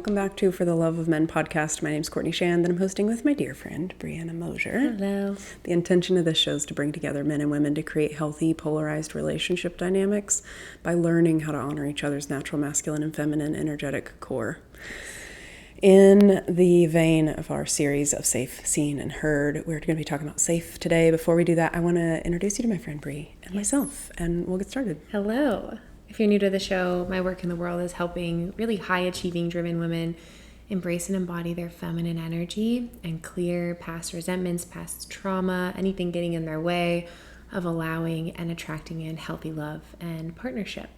welcome back to For the Love of Men podcast. My name's Courtney Shand, and I'm hosting with my dear friend, Brianna Mosier. Hello. The intention of this show is to bring together men and women to create healthy, polarized relationship dynamics by learning how to honor each other's natural masculine and feminine energetic core. In the vein of our series of Safe, Seen, and Heard, we're going to be talking about safe today. Before we do that, I want to introduce you to my friend Bri and myself, and we'll get started. Hello. If you're new to the show, my work in the world is helping really high-achieving, driven women embrace and embody their feminine energy and clear past resentments, past trauma, anything getting in their way of allowing and attracting in healthy love and partnership.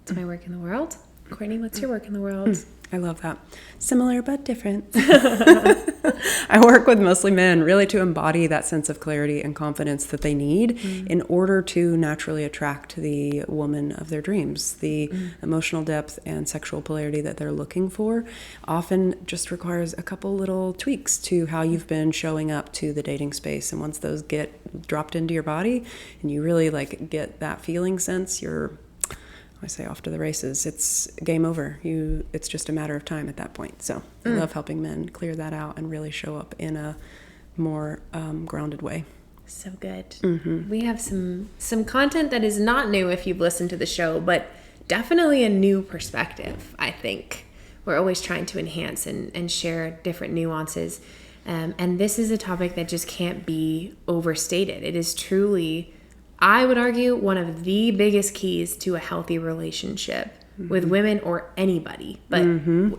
That's my work in the world. Courtney, what's your work in the world? I love that. Similar but different. I work with mostly men really to embody that sense of clarity and confidence that they need in order to naturally attract the woman of their dreams. The emotional depth and sexual polarity that they're looking for often just requires a couple little tweaks to how you've been showing up to the dating space. And once those get dropped into your body and you really get that feeling sense, I say off to the races. It's game over. It's just a matter of time at that point. So I love helping men clear that out and really show up in a more grounded way. So good. We have some content that is not new if you've listened to the show, but definitely a new perspective, I think. We're always trying to enhance and share different nuances. And this is a topic that just can't be overstated. It is truly, I would argue, one of the biggest keys to a healthy relationship with women or anybody. But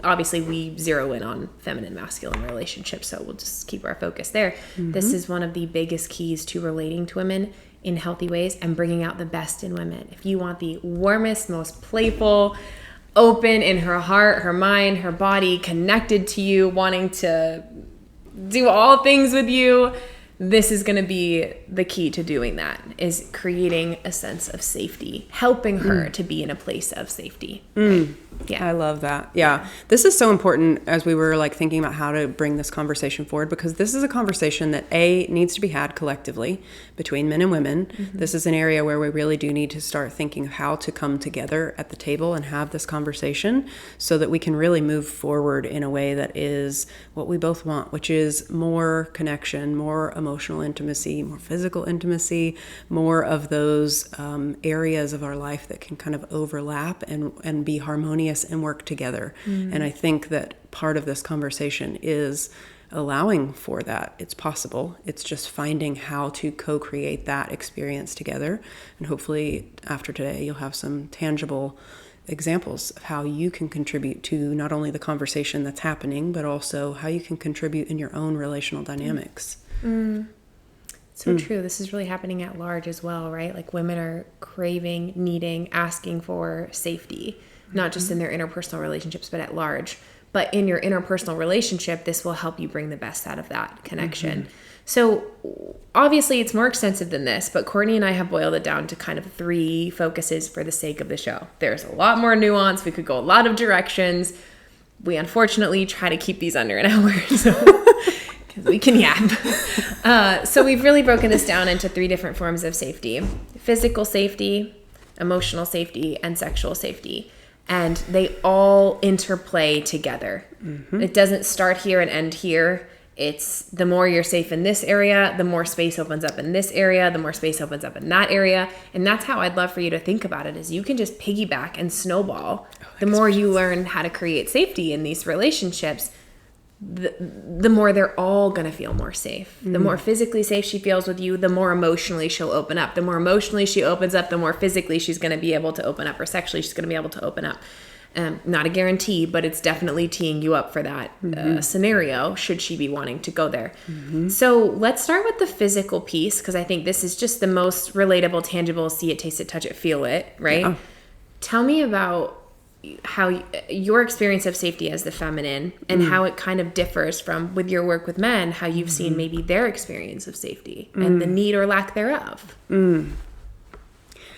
obviously we zero in on feminine masculine relationships, so we'll just keep our focus there. This is one of the biggest keys to relating to women in healthy ways and bringing out the best in women. If you want the warmest, most playful, open in her heart, her mind, her body, connected to you, wanting to do all things with you, this is going to be the key to doing that, is creating a sense of safety, helping her to be in a place of safety. Right? Yeah. I love that. Yeah. This is so important as we were thinking about how to bring this conversation forward, because this is a conversation that needs to be had collectively between men and women. This is an area where we really do need to start thinking of how to come together at the table and have this conversation so that we can really move forward in a way that is what we both want, which is more connection, more emotional intimacy, more physical intimacy, more of those areas of our life that can kind of overlap and be harmonious and work together. And I think that part of this conversation is allowing for that. It's possible. It's just finding how to co-create that experience together. And hopefully after today, you'll have some tangible examples of how you can contribute to not only the conversation that's happening, but also how you can contribute in your own relational dynamics. So true. This is really happening at large as well, right? Like women are craving, needing, asking for safety, not just in their interpersonal relationships, but at large. But in your interpersonal relationship, this will help you bring the best out of that connection. So obviously it's more extensive than this, but Courtney and I have boiled it down to kind of 3 focuses for the sake of the show. There's a lot more nuance. We could go a lot of directions. We unfortunately try to keep these under an hour, because we can yap. So we've really broken this down into 3 different forms of safety: physical safety, emotional safety, and sexual safety. And they all interplay together. It doesn't start here and end here. It's the more you're safe in this area, the more space opens up in this area, the more space opens up in that area. And that's how I'd love for you to think about it, is you can just piggyback and snowball. The more you learn how to create safety in these relationships, the more they're all going to feel more safe. The more physically safe she feels with you, the more emotionally she'll open up. The more emotionally she opens up, the more physically she's going to be able to open up, or sexually she's going to be able to open up. Not a guarantee, but it's definitely teeing you up for that scenario, should she be wanting to go there. So let's start with the physical piece, because I think this is just the most relatable, tangible, see it, taste it, touch it, feel it, right? Yeah. Tell me about how your experience of safety as the feminine and how it kind of differs from, with your work with men, how you've seen maybe their experience of safety and the need or lack thereof.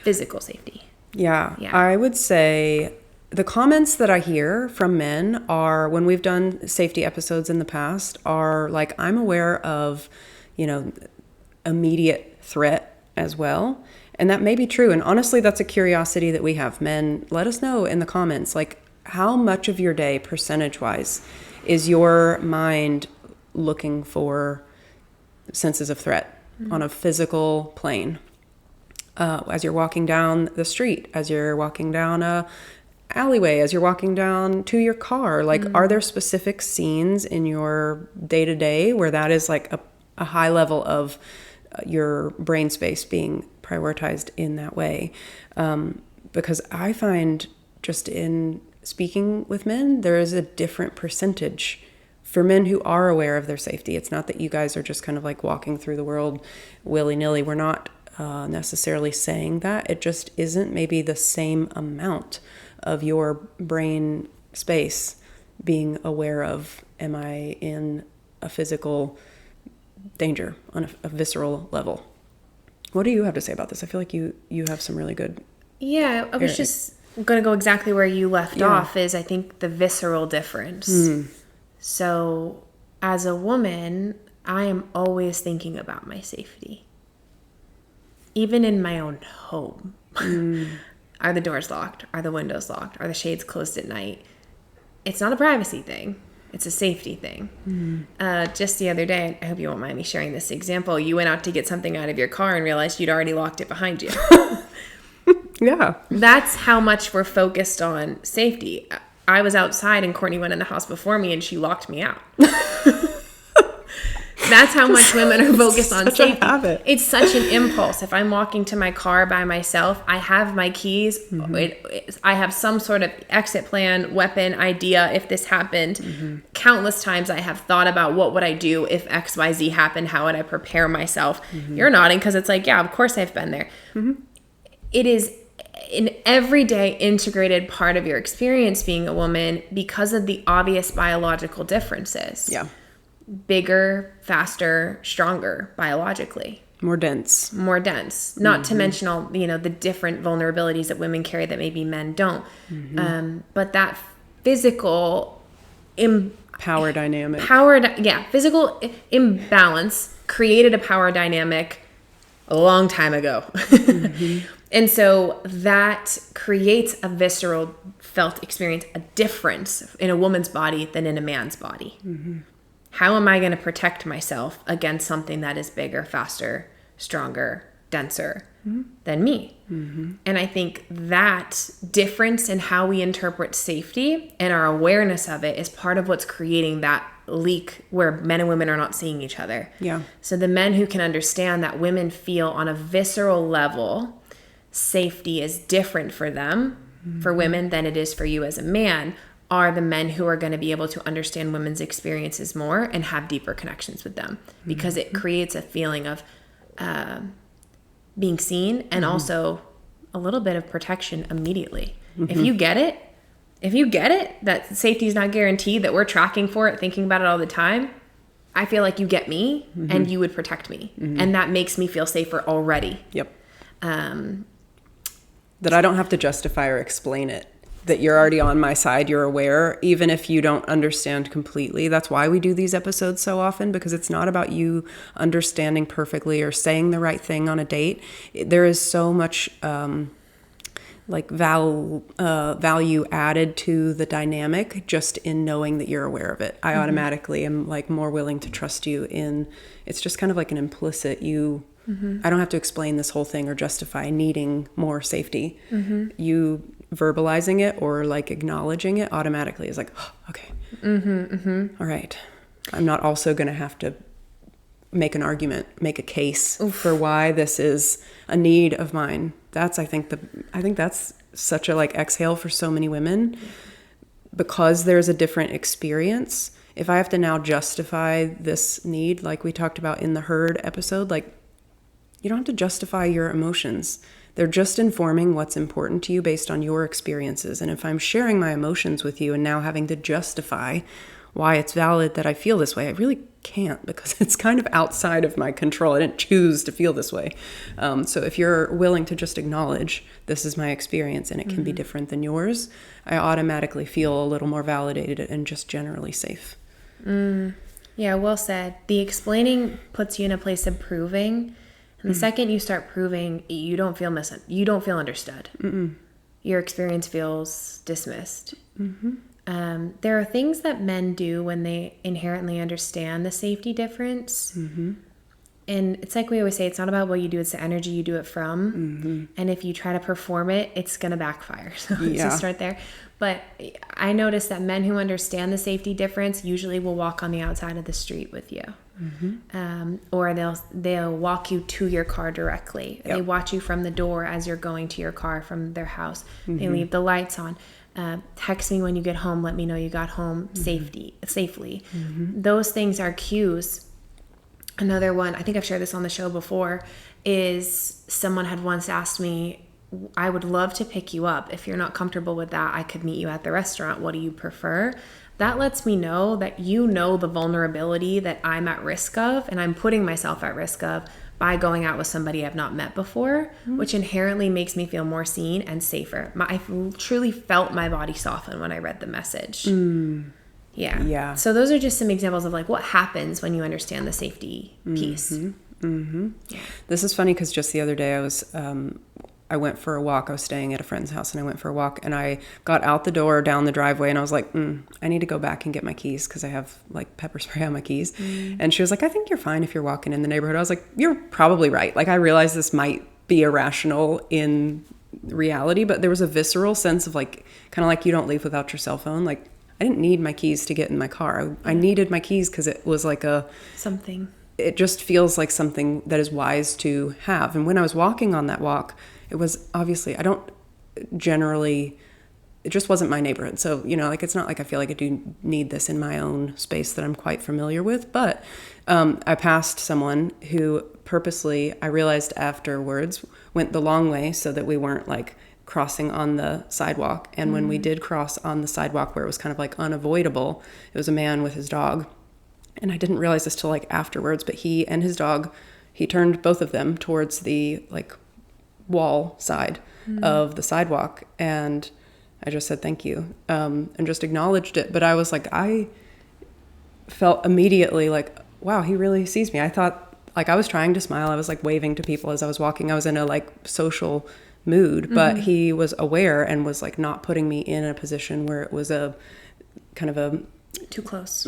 Physical safety. Yeah. I would say the comments that I hear from men are, when we've done safety episodes in the past, are like, I'm aware of, immediate threat as well. And that may be true. And honestly, that's a curiosity that we have. Men, let us know in the comments, how much of your day, percentage-wise, is your mind looking for senses of threat on a physical plane? As you're walking down the street, as you're walking down a alleyway, as you're walking down to your car, like, are there specific scenes in your day-to-day where that is like a high level of your brain space being prioritized in that way? Because I find, just in speaking with men, there is a different percentage for men who are aware of their safety. It's not that you guys are just kind of like walking through the world willy-nilly. We're not necessarily saying that. It just isn't maybe the same amount of your brain space being aware of, am I in a physical danger on a visceral level? What do you have to say about this? I feel like you have some really good... Yeah, I was just going to go exactly where you left off, is I think the visceral difference. So as a woman, I am always thinking about my safety. Even in my own home. Are the doors locked? Are the windows locked? Are the shades closed at night? It's not a privacy thing. It's a safety thing. Just the other day, I hope you won't mind me sharing this example, you went out to get something out of your car and realized you'd already locked it behind you. Yeah. That's how much we're focused on safety. I was outside and Courtney went in the house before me and she locked me out. That's how much women are focused on safety. It's such an impulse. If I'm walking to my car by myself, I have my keys. I have some sort of exit plan, weapon, idea if this happened. Countless times I have thought about what would I do if XYZ happened? How would I prepare myself? You're nodding because it's like, yeah, of course I've been there. It is an everyday integrated part of your experience being a woman because of the obvious biological differences. Yeah. Bigger, faster, stronger biologically. More dense. Not to mention all, the different vulnerabilities that women carry that maybe men don't. But that physical power dynamic. Physical imbalance created a power dynamic a long time ago. And so that creates a visceral felt experience, a difference in a woman's body than in a man's body. How am I going to protect myself against something that is bigger, faster, stronger, denser than me? And I think that difference in how we interpret safety and our awareness of it is part of what's creating that leak where men and women are not seeing each other. Yeah. So the men who can understand that women feel on a visceral level safety is different for them, for women, than it is for you as a man, are the men who are going to be able to understand women's experiences more and have deeper connections with them, because it creates a feeling of being seen and also a little bit of protection immediately. If you get it, that safety is not guaranteed, that we're tracking for it, thinking about it all the time, I feel like you get me and you would protect me. And that makes me feel safer already. Yep. That I don't have to justify or explain it. That you're already on my side, you're aware, even if you don't understand completely. That's why we do these episodes so often, because it's not about you understanding perfectly or saying the right thing on a date. There is so much value added to the dynamic just in knowing that you're aware of it. I automatically am like more willing to trust you in, it's just kind of like an implicit I don't have to explain this whole thing or justify needing more safety. You verbalizing it or like acknowledging it automatically is like, oh, okay. All right. I'm not also going to have to make an argument, make a case for why this is a need of mine. That's, I think that's such a like exhale for so many women, because there's a different experience. If I have to now justify this need, like we talked about in the herd episode, like, you don't have to justify your emotions. They're just informing what's important to you based on your experiences. And if I'm sharing my emotions with you and now having to justify why it's valid that I feel this way, I really can't, because it's kind of outside of my control. I didn't choose to feel this way. So if you're willing to just acknowledge this is my experience and it can be different than yours, I automatically feel a little more validated and just generally safe. Yeah, well said. The explaining puts you in a place of proving. And the second you start proving, you don't feel understood. your experience feels dismissed. There are things that men do when they inherently understand the safety difference. And it's like we always say, it's not about what you do, it's the energy you do it from. And if you try to perform it, it's going to backfire. So let's just start there. But I notice that men who understand the safety difference usually will walk on the outside of the street with you. Or they'll walk you to your car directly. They watch you from the door as you're going to your car from their house. They leave the lights on. Text me when you get home. Let me know you got home safely. Those things are cues. Another one, I think I've shared this on the show before, is someone had once asked me, I would love to pick you up. If you're not comfortable with that, I could meet you at the restaurant. What do you prefer? That lets me know that you know the vulnerability that I'm at risk of, and I'm putting myself at risk of by going out with somebody I've not met before, which inherently makes me feel more seen and safer. I truly felt my body soften when I read the message. Yeah. So those are just some examples of like what happens when you understand the safety piece. Yeah. This is funny because just the other day I went for a walk. I was staying at a friend's house and I went for a walk and I got out the door down the driveway and I was like, I need to go back and get my keys because I have like pepper spray on my keys. And she was like, I think you're fine if you're walking in the neighborhood. I was like, you're probably right. Like I realize this might be irrational in reality, but there was a visceral sense of like, kind of like you don't leave without your cell phone. Like I didn't need my keys to get in my car. I needed my keys because it was like something. It just feels like something that is wise to have. And when I was walking on that walk, it was obviously, it just wasn't my neighborhood. So, like it's not like I feel like I do need this in my own space that I'm quite familiar with. But I passed someone who purposely, I realized afterwards, went the long way so that we weren't like crossing on the sidewalk. And when we did cross on the sidewalk where it was kind of like unavoidable, it was a man with his dog. And I didn't realize this till like afterwards, but he and his dog, he turned both of them towards the like wall side of the sidewalk. And I just said, thank you. And just acknowledged it. But I was like, I felt immediately like, wow, he really sees me. I thought like I was trying to smile. I was like waving to people as I was walking. I was in a like social mood, but he was aware and was like not putting me in a position where it was a kind of a too close.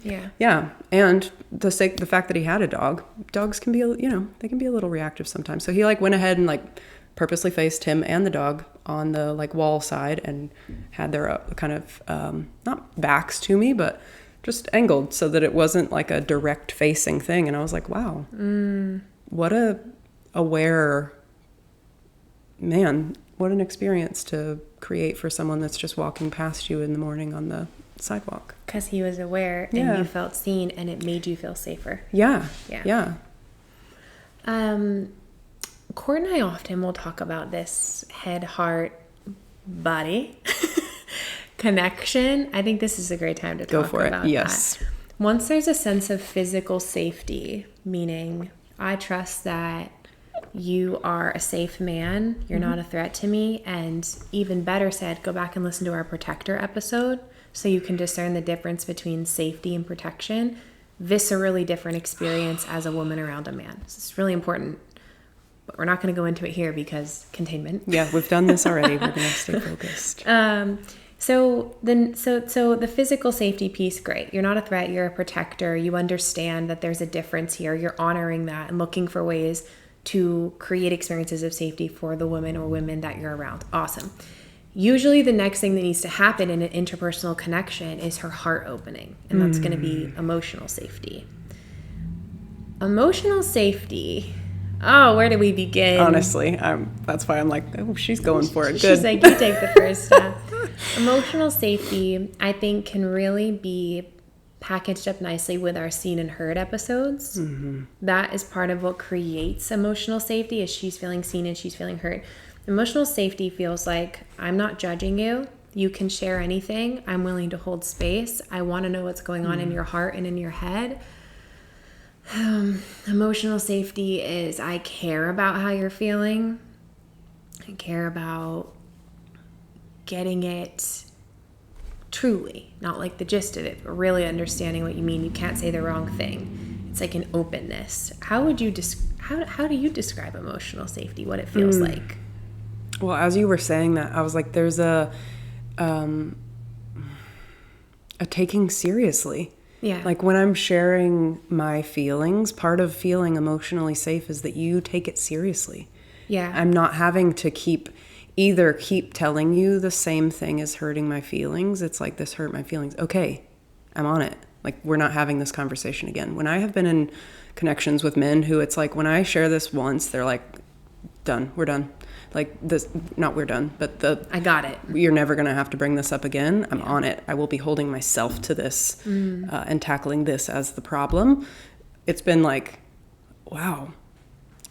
Yeah. And the fact that he had a dog, dogs can be, they can be a little reactive sometimes. So he like went ahead and like purposely faced him and the dog on the like wall side and had their kind of, not backs to me, but just angled so that it wasn't like a direct facing thing. And I was like, wow, what a aware man, what an experience to create for someone that's just walking past you in the morning on the sidewalk. Because he was aware and you felt seen and it made you feel safer. Yeah. Court and I often will talk about this head, heart, body connection. I think this is a great time to talk about that. Once there's a sense of physical safety, meaning I trust that you are a safe man, you're not a threat to me, and even better said, go back and listen to our protector episode so you can discern the difference between safety and protection. Viscerally different experience as a woman around a man. So it's really important, but we're not going to go into it here because containment. Yeah, we've done this already. We're going to stay focused. So the physical safety piece, great. You're not a threat, you're a protector. You understand that there's a difference here. You're honoring that and looking for ways to create experiences of safety for the woman or women that you're around. Awesome. Usually the next thing that needs to happen in an interpersonal connection is her heart opening, and that's going to be emotional safety. Emotional safety. Oh, where do we begin? Honestly, that's why I'm like, oh, she's going for it. Good. She's like, you take the first step. Emotional safety, I think, can really be packaged up nicely with our seen and heard episodes. That is part of what creates emotional safety, is she's feeling seen and she's feeling heard. Emotional safety feels like I'm not judging you. You can share anything. I'm willing to hold space. I want to know what's going on in your heart and in your head. Emotional safety is I care about how you're feeling. I care about getting it truly, not like the gist of it, but really understanding what you mean. You can't say the wrong thing. It's like an openness. How do you describe emotional safety? What it feels like? Well, as you were saying that, I was like, there's a taking seriously. Yeah. Like when I'm sharing my feelings, part of feeling emotionally safe is that you take it seriously. Yeah. I'm not having to keep telling you the same thing as hurting my feelings. It's like, this hurt my feelings. Okay, I'm on it. Like, we're not having this conversation again. When I have been in connections with men who it's like, when I share this once, they're like, done, we're done. Like this, not we're done, but I got it. You're never going to have to bring this up again. I'm on it. I will be holding myself to this and tackling this as the problem. It's been like, wow,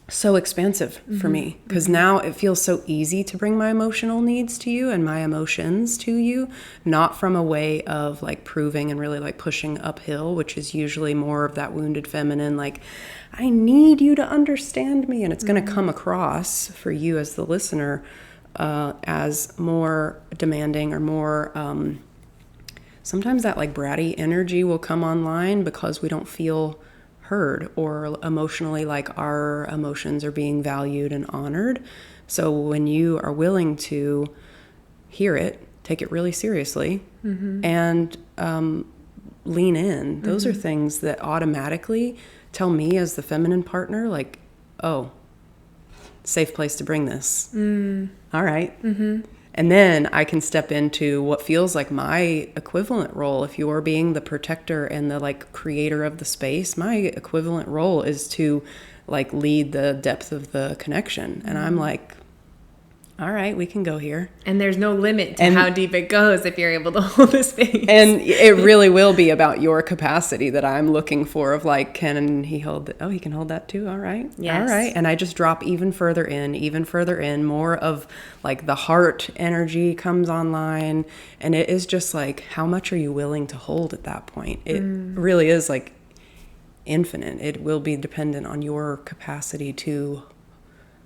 so expansive for me, because now it feels so easy to bring my emotional needs to you and my emotions to you, not from a way of like proving and really like pushing uphill, which is usually more of that wounded feminine, like, I need you to understand me. And it's going to come across for you as the listener as more demanding or more, sometimes that like bratty energy will come online because we don't feel heard or emotionally like our emotions are being valued and honored. So when you are willing to hear it, take it really seriously, and lean in, those are things that automatically tell me as the feminine partner, like, oh, safe place to bring this. All right. And then I can step into what feels like my equivalent role. If you're being the protector and the like creator of the space, my equivalent role is to like lead the depth of the connection. And I'm like, all right, we can go here. And there's no limit to how deep it goes if you're able to hold the space. And it really will be about your capacity that I'm looking for of like, can he hold it? Oh, he can hold that too. All right. Yes. All right. And I just drop even further in, more of like the heart energy comes online. And it is just like, how much are you willing to hold at that point? It really is like infinite. It will be dependent on your capacity to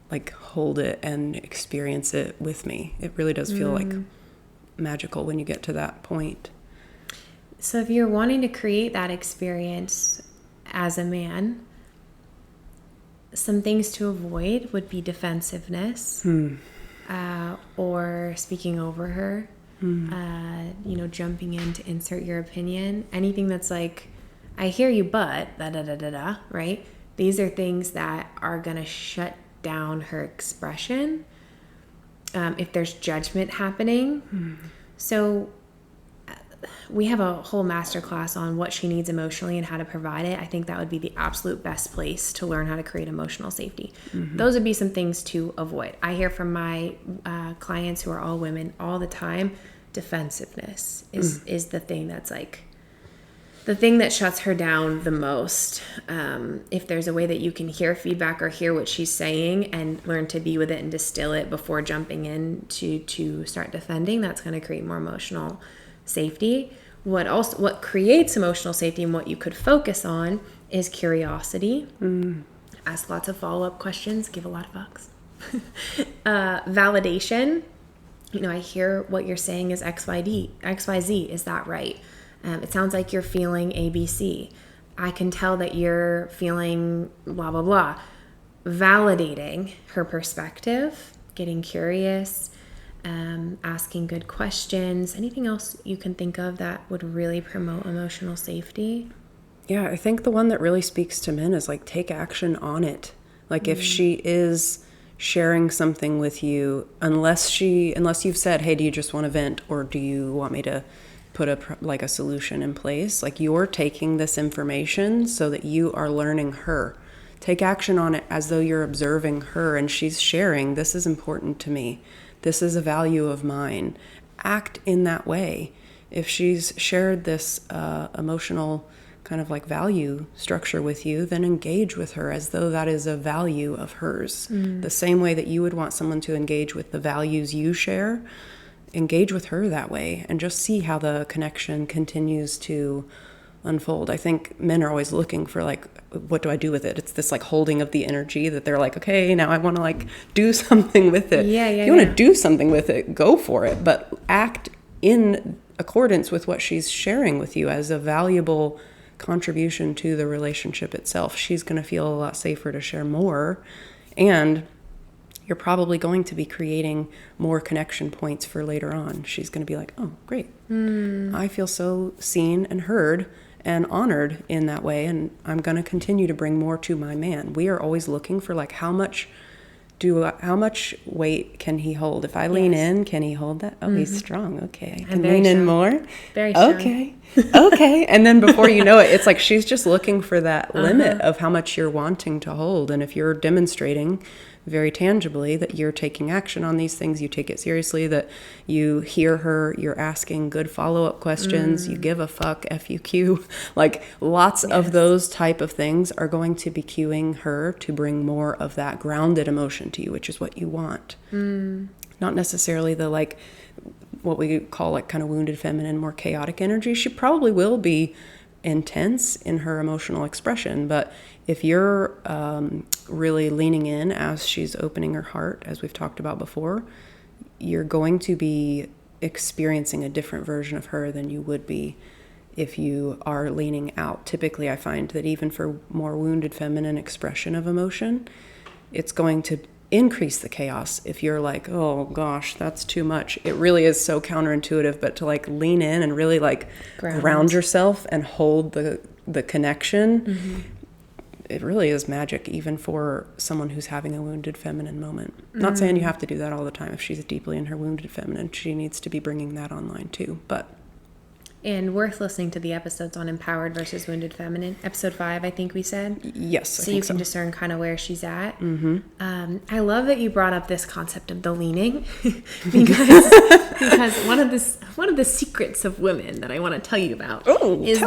like hold it and experience it with me. It really does feel like magical when you get to that point. So if you're wanting to create that experience as a man, some things to avoid would be defensiveness, or speaking over her, jumping in to insert your opinion. Anything that's like, I hear you, but da-da-da-da-da, right? These are things that are going to shut down her expression if there's judgment happening. So we have a whole masterclass on what she needs emotionally and how to provide it. I think that would be the absolute best place to learn how to create emotional safety. Those would be some things to avoid. I hear from my clients who are all women all the time, defensiveness is the thing that's like the thing that shuts her down the most. If there's a way that you can hear feedback or hear what she's saying and learn to be with it and distill it before jumping in to start defending, that's going to create more emotional safety. What creates emotional safety and what you could focus on is curiosity. Ask lots of follow-up questions, give a lot of fucks. Validation. I hear what you're saying is XYZ. Is that right? It sounds like you're feeling ABC. I can tell that you're feeling blah, blah, blah. Validating her perspective, getting curious, asking good questions. Anything else you can think of that would really promote emotional safety? Yeah, I think the one that really speaks to men is like, take action on it. Like if she is sharing something with you, unless you've said, hey, do you just want to vent or do you want me to put a solution in place? Like, you're taking this information so that you are learning her. Take action on it as though you're observing her and she's sharing, this is important to me. This is a value of mine. Act in that way. If she's shared this emotional kind of like value structure with you, then engage with her as though that is a value of hers. The same way that you would want someone to engage with the values you share, engage with her that way and just see how the connection continues to unfold. I think men are always looking for like, what do I do with it? It's this like holding of the energy that they're like, okay, now I want to like do something with it. If you want to do something with it, go for it, but act in accordance with what she's sharing with you as a valuable contribution to the relationship itself. She's going to feel a lot safer to share more, and you're probably going to be creating more connection points for later on. She's going to be like, oh, great. I feel so seen and heard and honored in that way, and I'm going to continue to bring more to my man. We are always looking for like, how much weight can he hold? If I lean in, can he hold that? Oh, he's strong. Okay. I can lean in more. Very strong. Okay. Okay. And then before you know it, it's like she's just looking for that limit of how much you're wanting to hold. And if you're demonstrating very tangibly that you're taking action on these things, you take it seriously, that you hear her, you're asking good follow-up questions, you give a fuck, FUQ, like lots of those type of things are going to be cueing her to bring more of that grounded emotion to you, which is what you want. Not necessarily the like what we call like kind of wounded feminine, more chaotic energy. She probably will be intense in her emotional expression, but if you're really leaning in as she's opening her heart, as we've talked about before, you're going to be experiencing a different version of her than you would be if you are leaning out. Typically, I find that even for more wounded feminine expression of emotion, it's going to increase the chaos if you're like, oh gosh, that's too much. It really is so counterintuitive, but to like lean in and really like ground yourself and hold the connection, it really is magic, even for someone who's having a wounded feminine moment. Not saying you have to do that all the time. If she's deeply in her wounded feminine, she needs to be bringing that online too. And worth listening to the episodes on empowered versus wounded feminine. Episode 5, I think we said. Yes, so you can discern kind of where she's at. I love that you brought up this concept of the leaning, because one of the secrets of women that I want to tell you about is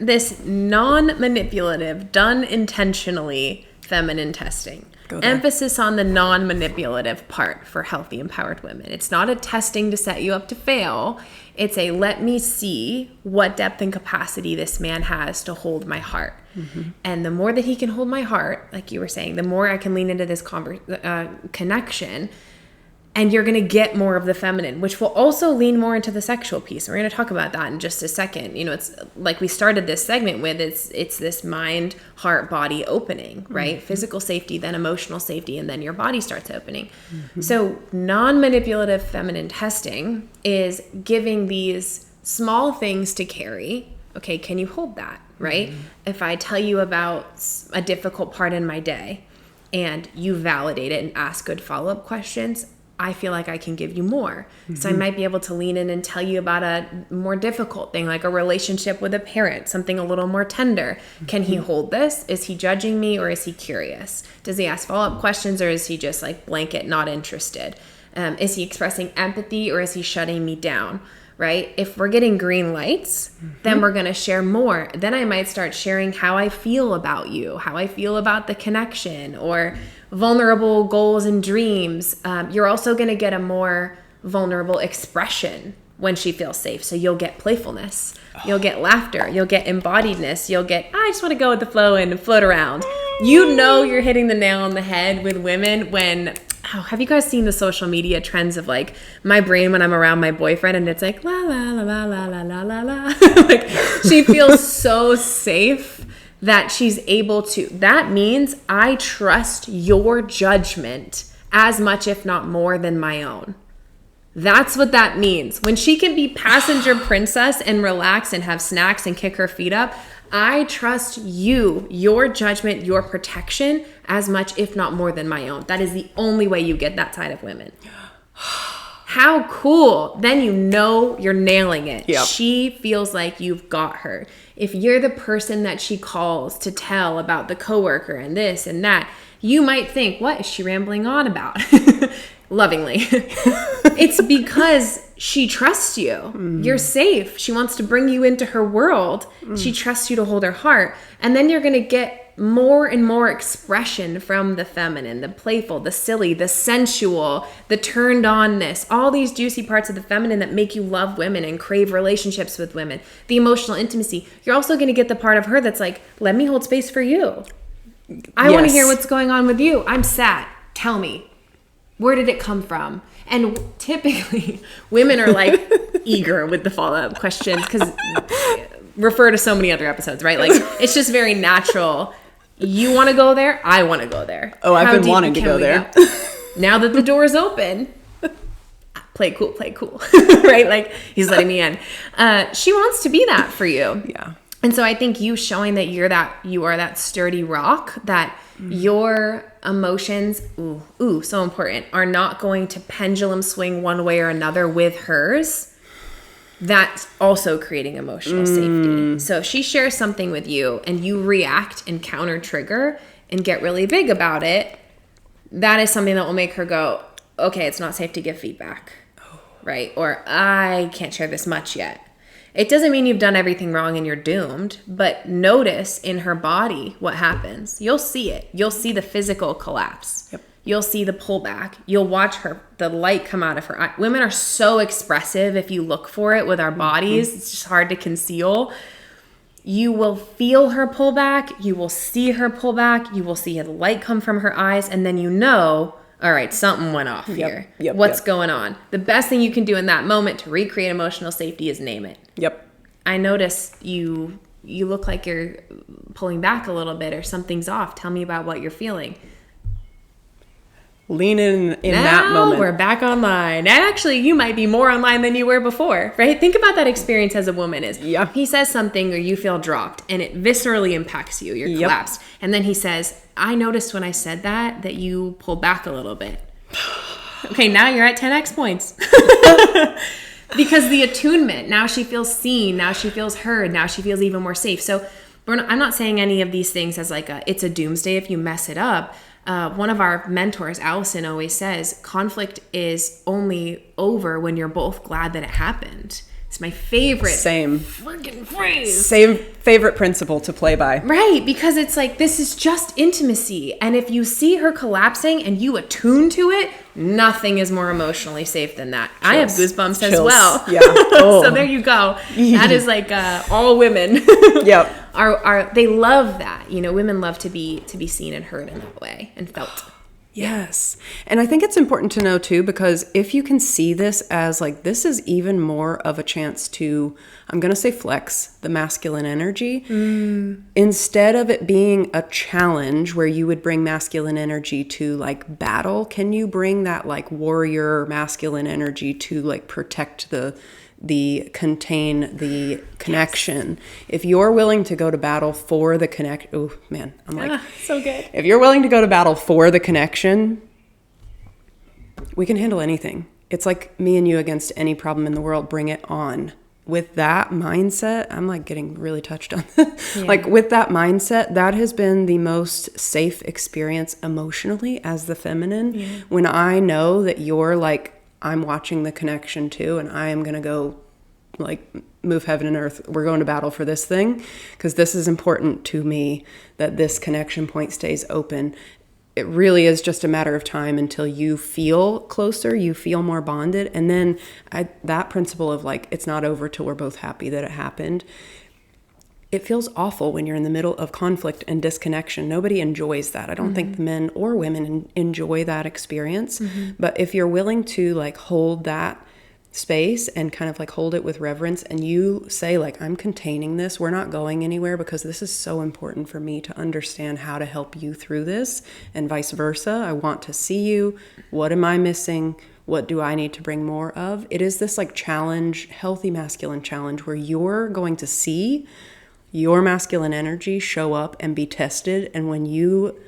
this non-manipulative, done intentionally feminine testing. Emphasis on the non-manipulative part for healthy, empowered women. It's not a testing to set you up to fail. It's a let me see what depth and capacity this man has to hold my heart. And the more that he can hold my heart, like you were saying, the more I can lean into this connection. And you're going to get more of the feminine, which will also lean more into the sexual piece. We're going to talk about that in just a second. You know, it's like we started this segment with, it's this mind, heart, body opening, right? Physical safety, then emotional safety, and then your body starts opening. So non-manipulative feminine testing is giving these small things to carry. Okay, can you hold that, right? If I tell you about a difficult part in my day and you validate it and ask good follow-up questions, I feel like I can give you more. So I might be able to lean in and tell you about a more difficult thing, like a relationship with a parent, something a little more tender. Can he hold this? Is he judging me, or is he curious? Does he ask follow-up questions, or is he just like blanket not interested? Is he expressing empathy, or is he shutting me down? Right? If we're getting green lights, then we're going to share more. Then I might start sharing how I feel about you, how I feel about the connection, or vulnerable goals and dreams. You're also going to get a more vulnerable expression when she feels safe. So you'll get playfulness, you'll get laughter, you'll get embodiedness, you'll get, I just want to go with the flow and float around. You know you're hitting the nail on the head with women when... Oh, have you guys seen the social media trends of like my brain when I'm around my boyfriend and it's like la la la la la la la la la like she feels so safe that she's able to. That means I trust your judgment as much, if not more, than my own. That's what that means. When she can be passenger princess and relax and have snacks and kick her feet up, I trust you, your judgment, your protection as much, if not more, than my own. That is the only way you get that side of women. How cool. Then you know you're nailing it. Yep. She feels like you've got her. If you're the person that she calls to tell about the coworker and this and that, you might think, what is she rambling on about? Lovingly. It's because she trusts you. You're safe. She wants to bring you into her world. She trusts you to hold her heart. And then you're going to get more and more expression from the feminine, the playful, the silly, the sensual, the turned onness, all these juicy parts of the feminine that make you love women and crave relationships with women, the emotional intimacy. You're also going to get the part of her that's like, let me hold space for you. I want to hear what's going on with you. I'm sad. Tell me. Where did it come from? And typically, women are like eager with the follow-up questions because refer to so many other episodes, right? Like, it's just very natural. You want to go there? I want to go there. Oh, I've been wanting to go there. Now that the door is open, play cool, right? Like, he's letting me in. She wants to be that for you. Yeah. And so I think you showing that you are that sturdy rock, that your emotions, so important, are not going to pendulum swing one way or another with hers. That's also creating emotional safety. So if she shares something with you and you react and counter trigger and get really big about it, that is something that will make her go, okay, it's not safe to give feedback, right? Or I can't share this much yet. It doesn't mean you've done everything wrong and you're doomed, but notice in her body what happens. You'll see it. You'll see the physical collapse. Yep. You'll see the pullback. You'll watch the light come out of her eye. Women are so expressive if you look for it with our bodies. It's just hard to conceal. You will feel her pull back. You will see her pull back. You will see the light come from her eyes. And then you know, all right, something went off here. What's going on? The best thing you can do in that moment to recreate emotional safety is name it. Yep. I notice you look like you're pulling back a little bit or something's off. Tell me about what you're feeling. Lean in now, that moment. We're back online. And actually, you might be more online than you were before, right? Think about that experience as a woman is. Yeah. He says something or you feel dropped and it viscerally impacts you. You're collapsed. And then he says, I noticed when I said that you pulled back a little bit. Okay, now you're at 10x points. Because the attunement, now she feels seen, now she feels heard, now she feels even more safe. So I'm not saying any of these things as like it's a doomsday if you mess it up. One of our mentors, Allison, always says, conflict is only over when you're both glad that it happened. It's my favorite freaking phrase. Same favorite principle to play by. Right, because it's like, this is just intimacy. And if you see her collapsing and you attune to it, nothing is more emotionally safe than that. Chills. I have goosebumps as well. Yeah. Oh. So there you go. That is like all women. Yep. They love that. You know, women love to be seen and heard in that way and felt. Yes. And I think it's important to know too, because if you can see this as like, this is even more of a chance to, I'm going to say flex the masculine energy. Instead of it being a challenge where you would bring masculine energy to like battle, can you bring that like warrior masculine energy to like protect contain the connection? If you're willing to go to battle for the oh man, I'm like, so good. If you're willing to go to battle for the connection, we can handle anything. It's like me and you against any problem in the world. Bring it on. With that mindset, I'm like getting really touched on. Like with that mindset, that has been the most safe experience emotionally as the feminine. When I know that you're like, I'm watching the connection too, and I am going to go like move heaven and earth. We're going to battle for this thing because this is important to me, that this connection point stays open. It really is just a matter of time until you feel closer, you feel more bonded. And then that principle of like, it's not over till we're both happy that it happened. It feels awful when you're in the middle of conflict and disconnection. Nobody enjoys that. I don't think men or women enjoy that experience. But if you're willing to like hold that space and kind of like hold it with reverence, and you say like, I'm containing this, we're not going anywhere because this is so important for me to understand how to help you through this, and vice versa. I want to see you. What am I missing? What do I need to bring more of? It is this like challenge, healthy masculine challenge, where you're going to see your masculine energy show up and be tested. And when you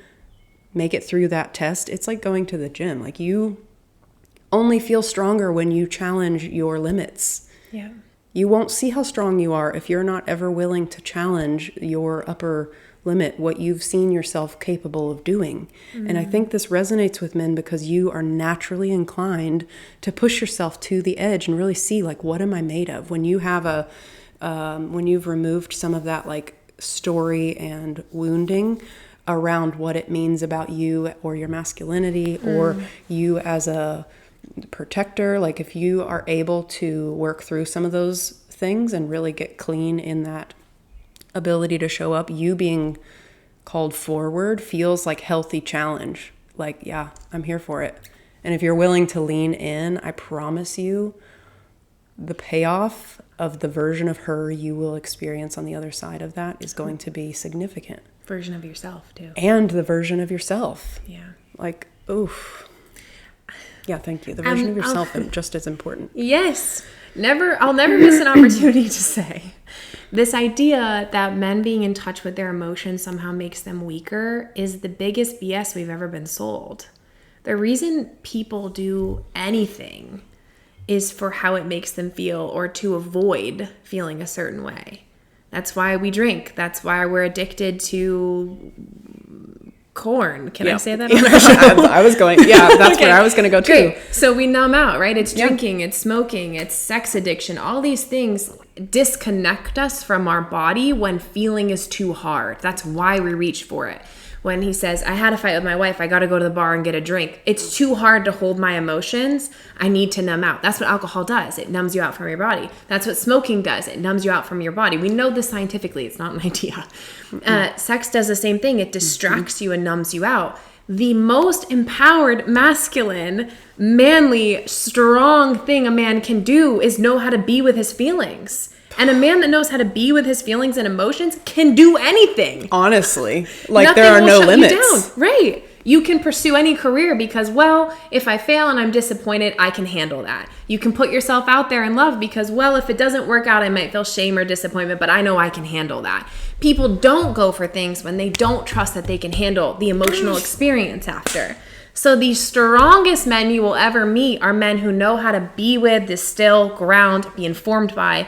make it through that test, it's like going to the gym. Like you only feel stronger when you challenge your limits. Yeah. You won't see how strong you are if you're not ever willing to challenge your upper limit, what you've seen yourself capable of doing. And I think this resonates with men because you are naturally inclined to push yourself to the edge and really see like, what am I made of? When you have when you've removed some of that like story and wounding around what it means about you or your masculinity or you as a protector, like if you are able to work through some of those things and really get clean in that ability to show up, you being called forward feels like healthy challenge. Like, yeah, I'm here for it. And if you're willing to lean in, I promise you the payoff of the version of her you will experience on the other side of that is going to be significant. Version of yourself too. And the version of yourself. Yeah. Like, oof. Yeah, thank you. The version of yourself is just as important. Yes. I'll never miss an opportunity to say this idea that men being in touch with their emotions somehow makes them weaker is the biggest BS we've ever been sold. The reason people do anything is for how it makes them feel or to avoid feeling a certain way. That's why we drink. That's why we're addicted to corn. Can I say that on our show? I was going, that's where I was going to go too. Great. So we numb out, right? It's drinking, it's smoking, it's sex addiction. All these things disconnect us from our body when feeling is too hard. That's why we reach for it. When he says, I had a fight with my wife, I got to go to the bar and get a drink. It's too hard to hold my emotions. I need to numb out. That's what alcohol does. It numbs you out from your body. That's what smoking does. It numbs you out from your body. We know this scientifically. It's not an idea. Sex does the same thing. It distracts you and numbs you out. The most empowered, masculine, manly, strong thing a man can do is know how to be with his feelings. And a man that knows how to be with his feelings and emotions can do anything. Honestly. Like, there are no limits. You down. Right. You can pursue any career because, well, if I fail and I'm disappointed, I can handle that. You can put yourself out there in love because, well, if it doesn't work out, I might feel shame or disappointment, but I know I can handle that. People don't go for things when they don't trust that they can handle the emotional experience after. So the strongest men you will ever meet are men who know how to be with, distill, ground, be informed by,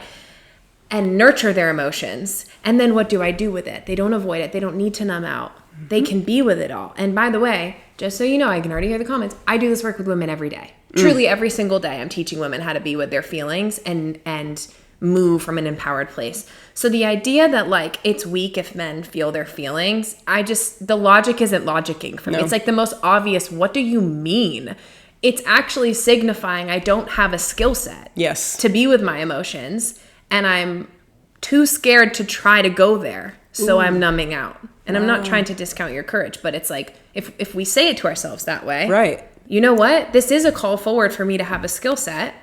and nurture their emotions. And then what do I do with it? They don't avoid it. They don't need to numb out. They can be with it all. And by the way, just so you know, I can already hear the comments. I do this work with women every day. Truly every single day I'm teaching women how to be with their feelings and move from an empowered place. So the idea that like it's weak if men feel their feelings, the logic isn't logicking for me. No. It's like the most obvious, what do you mean? It's actually signifying I don't have a skill set to be with my emotions. And I'm too scared to try to go there. So I'm numbing out. And I'm not trying to discount your courage, but it's like, if we say it to ourselves that way, right? You know what? This is a call forward for me to have a skill set.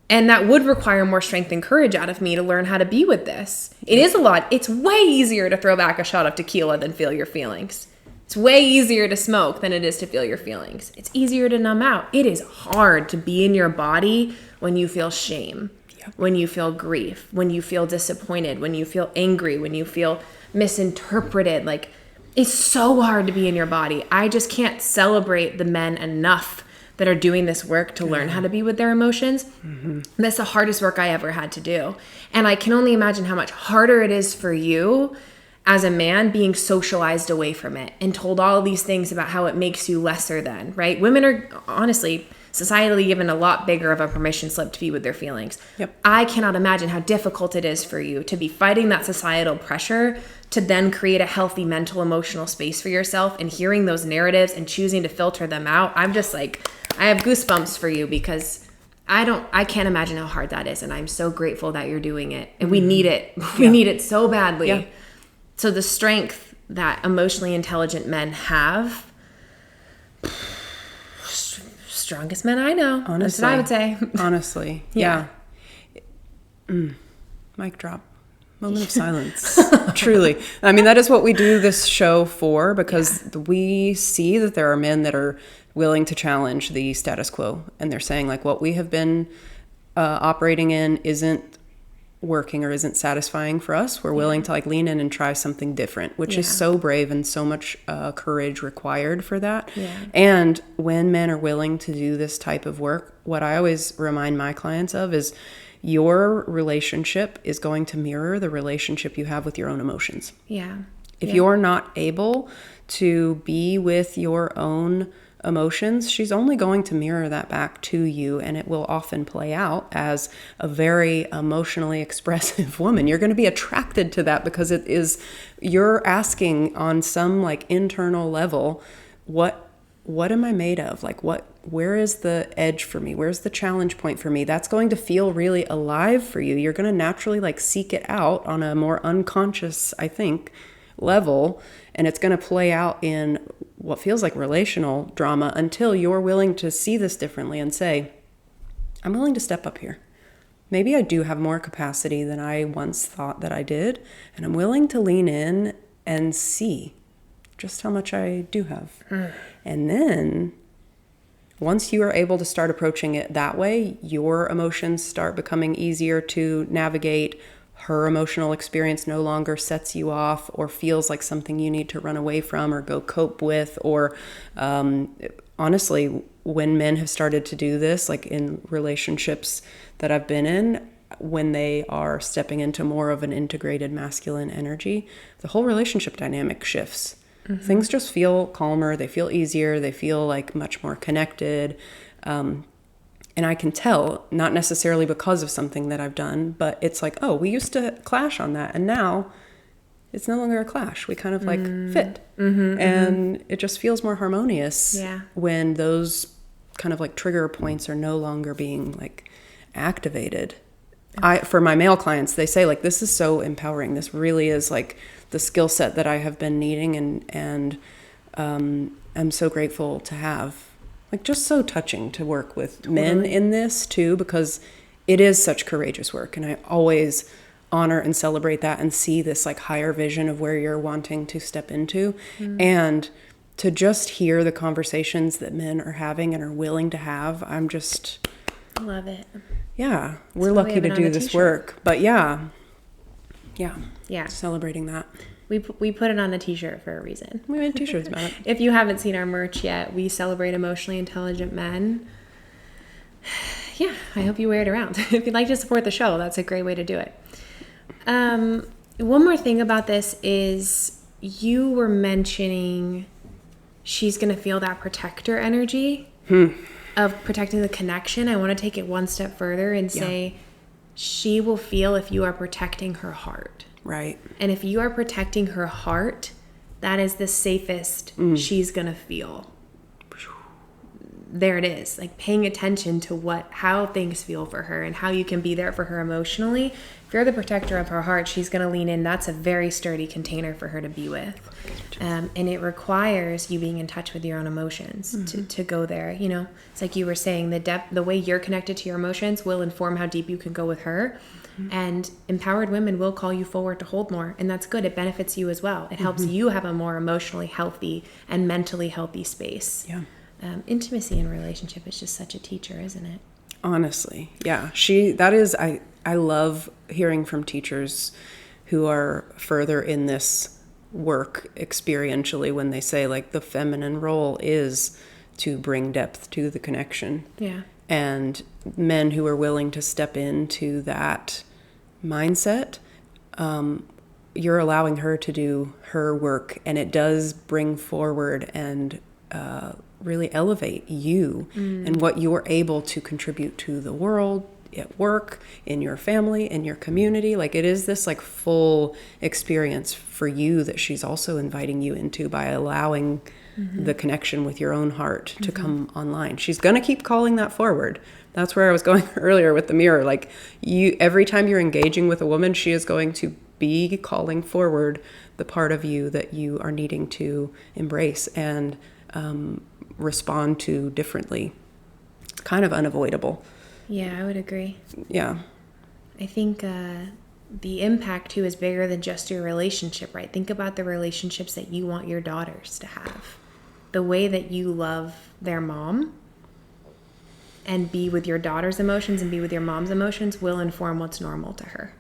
And that would require more strength and courage out of me to learn how to be with this. It is a lot. It's way easier to throw back a shot of tequila than feel your feelings. It's way easier to smoke than it is to feel your feelings. It's easier to numb out. It is hard to be in your body when you feel shame. When you feel grief, when you feel disappointed, when you feel angry, when you feel misinterpreted. Like, it's so hard to be in your body. I just can't celebrate the men enough that are doing this work to learn how to be with their emotions. That's the hardest work I ever had to do. And I can only imagine how much harder it is for you as a man being socialized away from it and told all these things about how it makes you lesser than, right? Women are honestly societally given a lot bigger of a permission slip to be with their feelings. I cannot imagine how difficult it is for you to be fighting that societal pressure to then create a healthy mental, emotional space for yourself and hearing those narratives and choosing to filter them out. I'm just like, I have goosebumps for you because I can't imagine how hard that is. And I'm so grateful that you're doing it. And we need it. We need it so badly. So the strength that emotionally intelligent men have, strongest men I know. Honestly, that's what I would say. Honestly. Yeah. Mic drop. Moment of silence. Truly. I mean, that is what we do this show for, because we see that there are men that are willing to challenge the status quo. And they're saying, like, what we have been operating in isn't working or isn't satisfying for us. We're willing to like lean in and try something different, which is so brave and so much courage required for that. And when men are willing to do this type of work, what I always remind my clients of is your relationship is going to mirror the relationship you have with your own emotions. If you're not able to be with your own emotions, she's only going to mirror that back to you, and it will often play out as a very emotionally expressive woman. You're going to be attracted to that because it is, you're asking on some like internal level, what am I made of? Like where is the edge for me? Where's the challenge point for me? That's going to feel really alive for you. You're going to naturally like seek it out on a more unconscious, I think, level, and it's going to play out in what feels like relational drama until you're willing to see this differently and say, I'm willing to step up here. Maybe I do have more capacity than I once thought that I did, and I'm willing to lean in and see just how much I do have. And then once you are able to start approaching it that way, your emotions start becoming easier to navigate. Her emotional experience no longer sets you off or feels like something you need to run away from or go cope with. Or honestly, when men have started to do this, like in relationships that I've been in, when they are stepping into more of an integrated masculine energy, the whole relationship dynamic shifts. Things just feel calmer, they feel easier, they feel like much more connected. And I can tell, not necessarily because of something that I've done, but it's like, oh, we used to clash on that, and now it's no longer a clash. We kind of like fit. And it just feels more harmonious when those kind of like trigger points are no longer being like activated. For my male clients, they say like, this is so empowering. This really is like the skill set that I have been needing, and I'm so grateful to have. Like, just so touching to work with men in this too, because it is such courageous work, and I always honor and celebrate that and see this like higher vision of where you're wanting to step into. And to just hear the conversations that men are having and are willing to have, I'm just love it. Yeah, we're lucky to do this work. But yeah, celebrating that. We put it on a t-shirt for a reason. We made t-shirts about it. If you haven't seen our merch yet, we celebrate emotionally intelligent men. Yeah, I hope you wear it around. If you'd like to support the show, that's a great way to do it. One more thing about this is you were mentioning she's going to feel that protector energy of protecting the connection. I want to take it one step further and say she will feel if you are protecting her heart. Right. And if you are protecting her heart, that is the safest she's going to feel. There it is. Like paying attention to how things feel for her and how you can be there for her emotionally. If you're the protector of her heart, she's going to lean in. That's a very sturdy container for her to be with. And it requires you being in touch with your own emotions to go there. You know, it's like you were saying, the way you're connected to your emotions will inform how deep you can go with her. And empowered women will call you forward to hold more. And that's good. It benefits you as well. It helps you have a more emotionally healthy and mentally healthy space. Yeah. Intimacy in a relationship is just such a teacher, isn't it? Honestly. Yeah. I love hearing from teachers who are further in this work experientially when they say like the feminine role is to bring depth to the connection. Yeah. And men who are willing to step into that mindset, you're allowing her to do her work, and it does bring forward and really elevate you and what you're able to contribute to the world, at work, in your family, in your community. Like it is this like full experience for you that she's also inviting you into by allowing the connection with your own heart to come online. She's going to keep calling that forward. That's where I was going earlier with the mirror. Like every time you're engaging with a woman, she is going to be calling forward the part of you that you are needing to embrace and respond to differently. It's kind of unavoidable. Yeah, I would agree. Yeah. I think the impact too is bigger than just your relationship, right? Think about the relationships that you want your daughters to have. The way that you love their mom and be with your daughter's emotions and be with your mom's emotions will inform what's normal to her.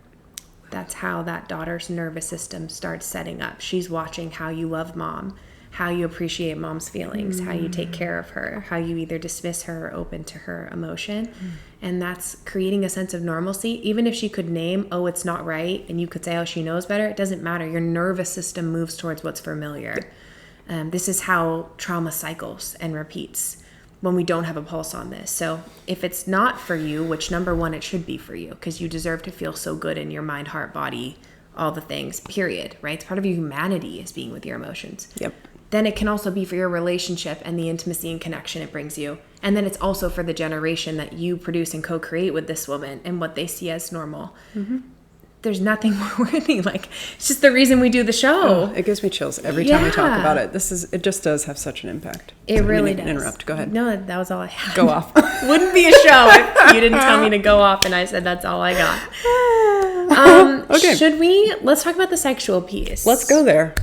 That's how that daughter's nervous system starts setting up. She's watching how you love mom, how you appreciate mom's feelings, how you take care of her, how you either dismiss her or open to her emotion. And that's creating a sense of normalcy. Even if she could name, oh, it's not right, and you could say, oh, she knows better, it doesn't matter. Your nervous system moves towards what's familiar. This is how trauma cycles and repeats when we don't have a pulse on this. So if it's not for you, which number one, it should be for you, because you deserve to feel so good in your mind, heart, body, all the things, period, right? It's part of your humanity is being with your emotions. Yep. Then it can also be for your relationship and the intimacy and connection it brings you. And then it's also for the generation that you produce and co-create with this woman and what they see as normal. There's nothing more worthy. Like, it's just the reason we do the show. It gives me chills every time we talk about it. It just does have such an impact. It really does. Interrupt. Go ahead. No, that was all I had. Go off. Wouldn't be a show if you didn't tell me to go off and I said that's all I got. Okay. Let's talk about the sexual piece. Let's go there.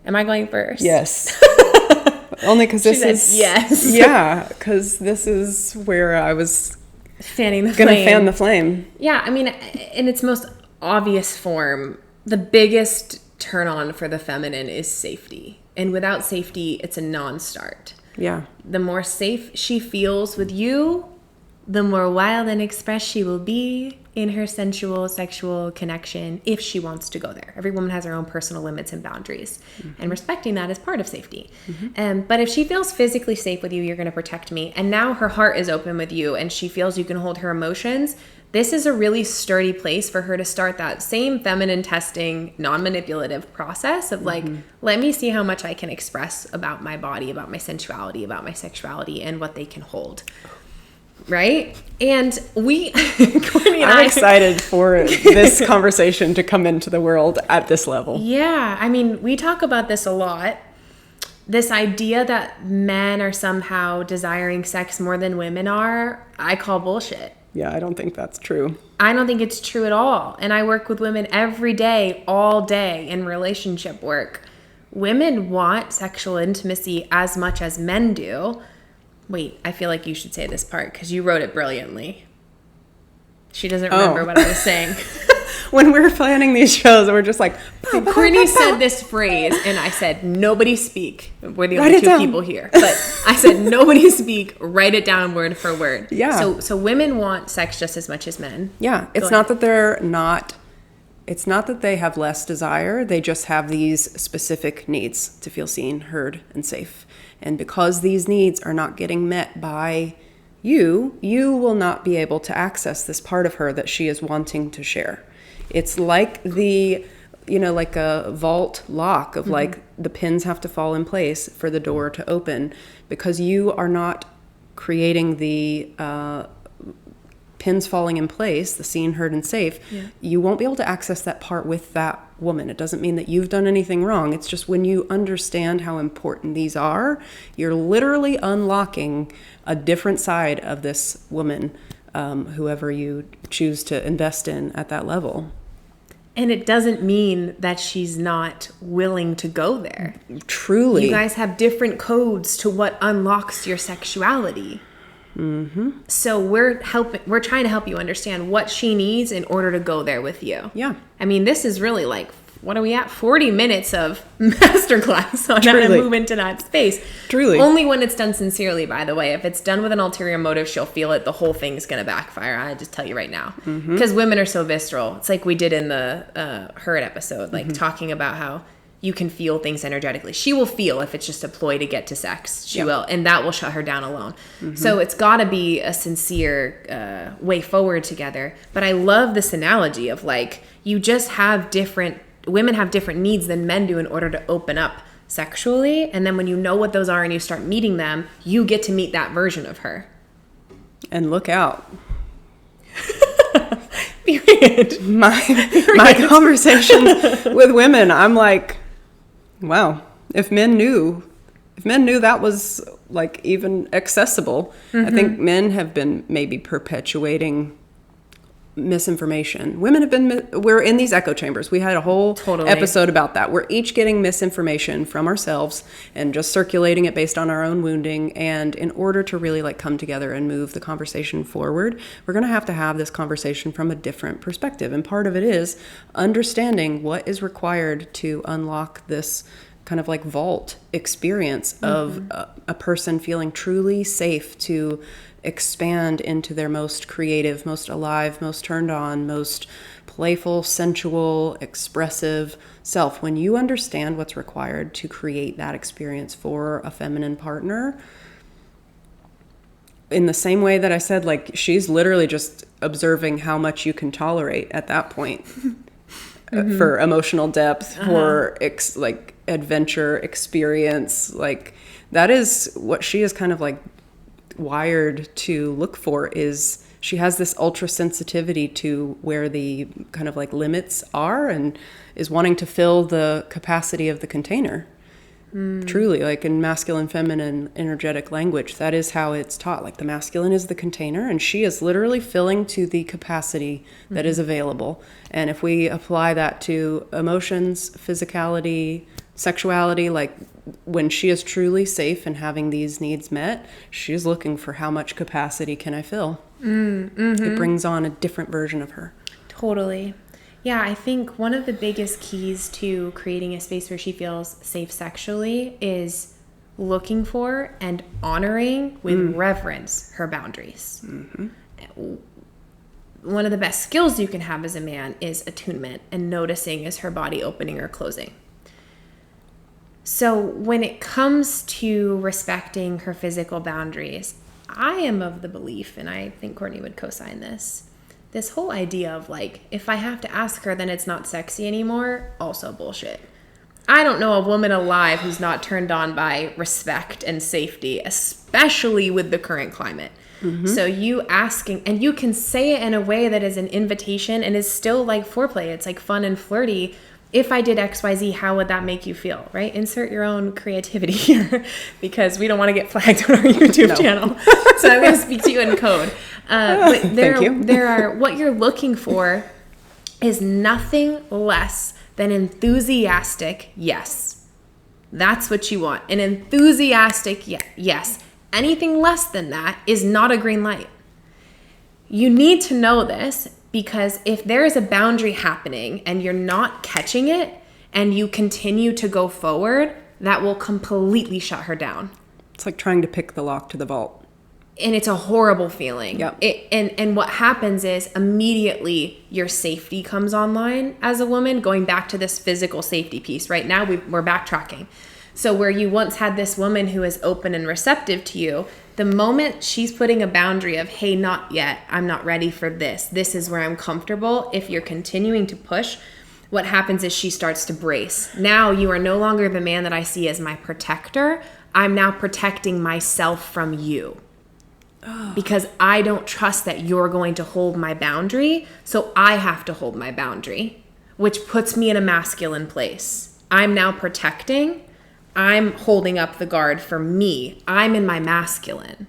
Am I going first? Yes. Only because this is yes. Yeah, because this is where I was fanning the gonna flame. fan the flame. Yeah, I mean, in its most obvious form, the biggest turn on for the feminine is safety. And without safety, it's a non-start. Yeah. The more safe she feels with you, the more wild and expressed she will be in her sensual, sexual connection if she wants to go there. Every woman has her own personal limits and boundaries. And respecting that is part of safety. But if she feels physically safe with you, you're going to protect me. And now her heart is open with you and she feels you can hold her emotions. This is a really sturdy place for her to start that same feminine testing, non-manipulative process of like, let me see how much I can express about my body, about my sensuality, about my sexuality, and what they can hold. Right? And we, Courtney and I'm excited for this conversation to come into the world at this level. Yeah. I mean, we talk about this a lot. This idea that men are somehow desiring sex more than women are, I call bullshit. Yeah, I don't think that's true. I don't think it's true at all. And I work with women every day, all day in relationship work. Women want sexual intimacy as much as men do. Wait, I feel like you should say this part because you wrote it brilliantly. She doesn't remember what I was saying. When we're planning these shows, we're just like... Courtney said this phrase, and I said, nobody speak. We're the only two people here. But I said, nobody speak. Write it down word for word. Yeah. So women want sex just as much as men. Yeah. It's not that they're not... It's not that they have less desire. They just have these specific needs to feel seen, heard, and safe. And because these needs are not getting met by you will not be able to access this part of her that she is wanting to share. It's like like a vault lock of like the pins have to fall in place for the door to open because you are not creating the pins falling in place, the seen, heard, and safe. You won't be able to access that part with that woman. It doesn't mean that you've done anything wrong. It's just when you understand how important these are, you're literally unlocking a different side of this woman, whoever you choose to invest in at that level. And it doesn't mean that she's not willing to go there. Truly. You guys have different codes to what unlocks your sexuality. So we're trying to help you understand what she needs in order to go there with you. Yeah. I mean, this is really like, what are we at? 40 minutes of masterclass on how to move into that space. Truly. Only when it's done sincerely, by the way. If it's done with an ulterior motive, she'll feel it. The whole thing's going to backfire. I just tell you right now. Because women are so visceral. It's like we did in the Herd episode, like talking about how you can feel things energetically. She will feel if it's just a ploy to get to sex. She will. And that will shut her down alone. So it's got to be a sincere way forward together. But I love this analogy of like, you just have women have different needs than men do in order to open up sexually. And then when you know what those are and you start meeting them, you get to meet that version of her. And look out. Period. My conversations with women, I'm like, wow, if men knew that was like even accessible, I think men have been maybe perpetuating misinformation. Women have been, we're in these echo chambers. We had a whole episode about that. We're each getting misinformation from ourselves and just circulating it based on our own wounding. And in order to really like come together and move the conversation forward, we're going to have this conversation from a different perspective. And part of it is understanding what is required to unlock this kind of like vault experience of a person feeling truly safe to expand into their most creative, most alive, most turned on, most playful, sensual, expressive self. When you understand what's required to create that experience for a feminine partner, in the same way that I said, like, she's literally just observing how much you can tolerate at that point for emotional depth, for adventure experience. Like, that is what she is kind of like wired to look for. Is she has this ultra sensitivity to where the kind of like limits are and is wanting to fill the capacity of the container. Truly, like in masculine, feminine, energetic language, that is how it's taught. Like the masculine is the container and she is literally filling to the capacity that is available. And if we apply that to emotions, physicality, sexuality, like when she is truly safe and having these needs met, she's looking for how much capacity can I fill. It brings on a different version of her. Totally. Yeah, I think one of the biggest keys to creating a space where she feels safe sexually is looking for and honoring with reverence her boundaries. One of the best skills you can have as a man is attunement and noticing, is her body opening or closing. So when it comes to respecting her physical boundaries, I am of the belief, and I think Courtney would co-sign this whole idea of like, if I have to ask her, then it's not sexy anymore, also bullshit. I don't know a woman alive who's not turned on by respect and safety, especially with the current climate. So you asking, and you can say it in a way that is an invitation and is still like foreplay. It's like fun and flirty. If I did XYZ, how would that make you feel, right? Insert your own creativity here because we don't want to get flagged on our YouTube channel. So I'm going to speak to you in code. But there are, what you're looking for is nothing less than enthusiastic yes. That's what you want. An enthusiastic yes. Anything less than that is not a green light. You need to know this because if there is a boundary happening and you're not catching it and you continue to go forward, that will completely shut her down. It's like trying to pick the lock to the vault. And it's a horrible feeling. Yep. And what happens is immediately your safety comes online as a woman, going back to this physical safety piece. Right now we're backtracking. So where you once had this woman who is open and receptive to you, the moment she's putting a boundary of, hey, not yet, I'm not ready for this. This is where I'm comfortable. If you're continuing to push, what happens is she starts to brace. Now you are no longer the man that I see as my protector. I'm now protecting myself from you. Because I don't trust that you're going to hold my boundary, so I have to hold my boundary, which puts me in a masculine place. I'm now protecting. I'm holding up the guard for me. I'm in my masculine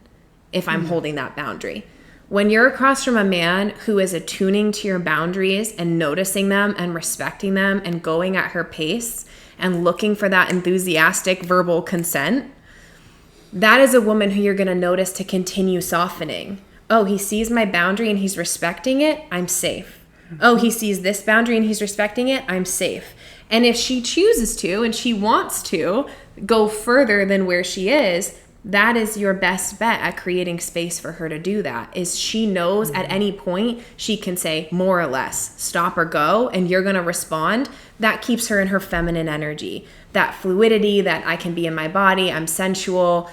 if I'm holding that boundary. When you're across from a man who is attuning to your boundaries and noticing them and respecting them and going at her pace and looking for that enthusiastic verbal consent, that is a woman who you're going to notice to continue softening. Oh, he sees my boundary and he's respecting it. I'm safe. Oh, he sees this boundary and he's respecting it. I'm safe. And if she chooses to and she wants to go further than where she is, that is your best bet at creating space for her to do that. Is she knows at any point she can say more or less, stop or go, and you're going to respond. That keeps her in her feminine energy. That fluidity, that I can be in my body, I'm sensual.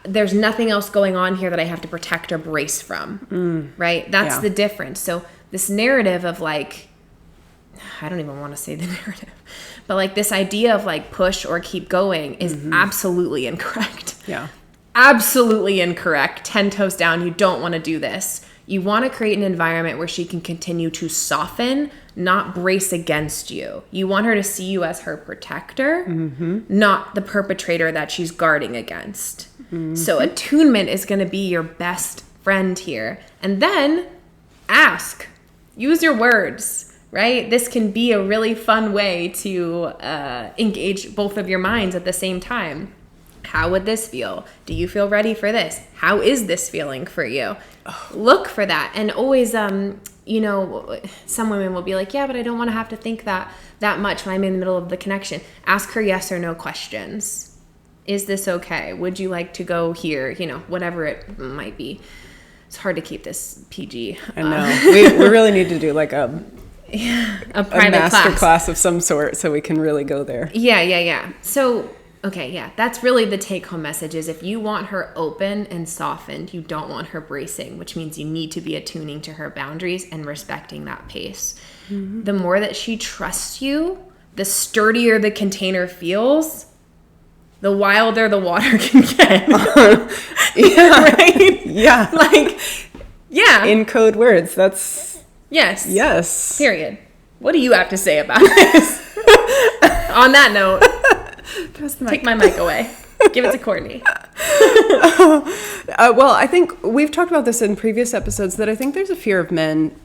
There's nothing else going on here that I have to protect or brace from, right? That's the difference. So this narrative of like, I don't even want to say the narrative, but like this idea of like push or keep going is absolutely incorrect. Yeah. Absolutely incorrect. 10 toes down. You don't want to do this. You want to create an environment where she can continue to soften, not brace against you. You want her to see you as her protector, not the perpetrator that she's guarding against. So attunement is going to be your best friend here. And then ask. Use your words, right? This can be a really fun way to engage both of your minds at the same time. How would this feel? Do you feel ready for this? How is this feeling for you? Look for that. And always, you know, some women will be like, yeah, but I don't want to have to think that much when I'm in the middle of the connection. Ask her yes or no questions. Is this okay? Would you like to go here? You know, whatever it might be. It's hard to keep this PG. I know. We really need to do like a private master class of some sort so we can really go there. Yeah. So, okay, yeah. That's really the take-home message is if you want her open and softened, you don't want her bracing, which means you need to be attuning to her boundaries and respecting that pace. The more that she trusts you, the sturdier the container feels, the wilder the water can get. Yeah. Right? Yeah. Like, yeah. In code words, that's... Yes. Yes. Period. What do you have to say about this? On that note, take my mic away. Give it to Courtney. Well, I think we've talked about this in previous episodes that I think there's a fear of men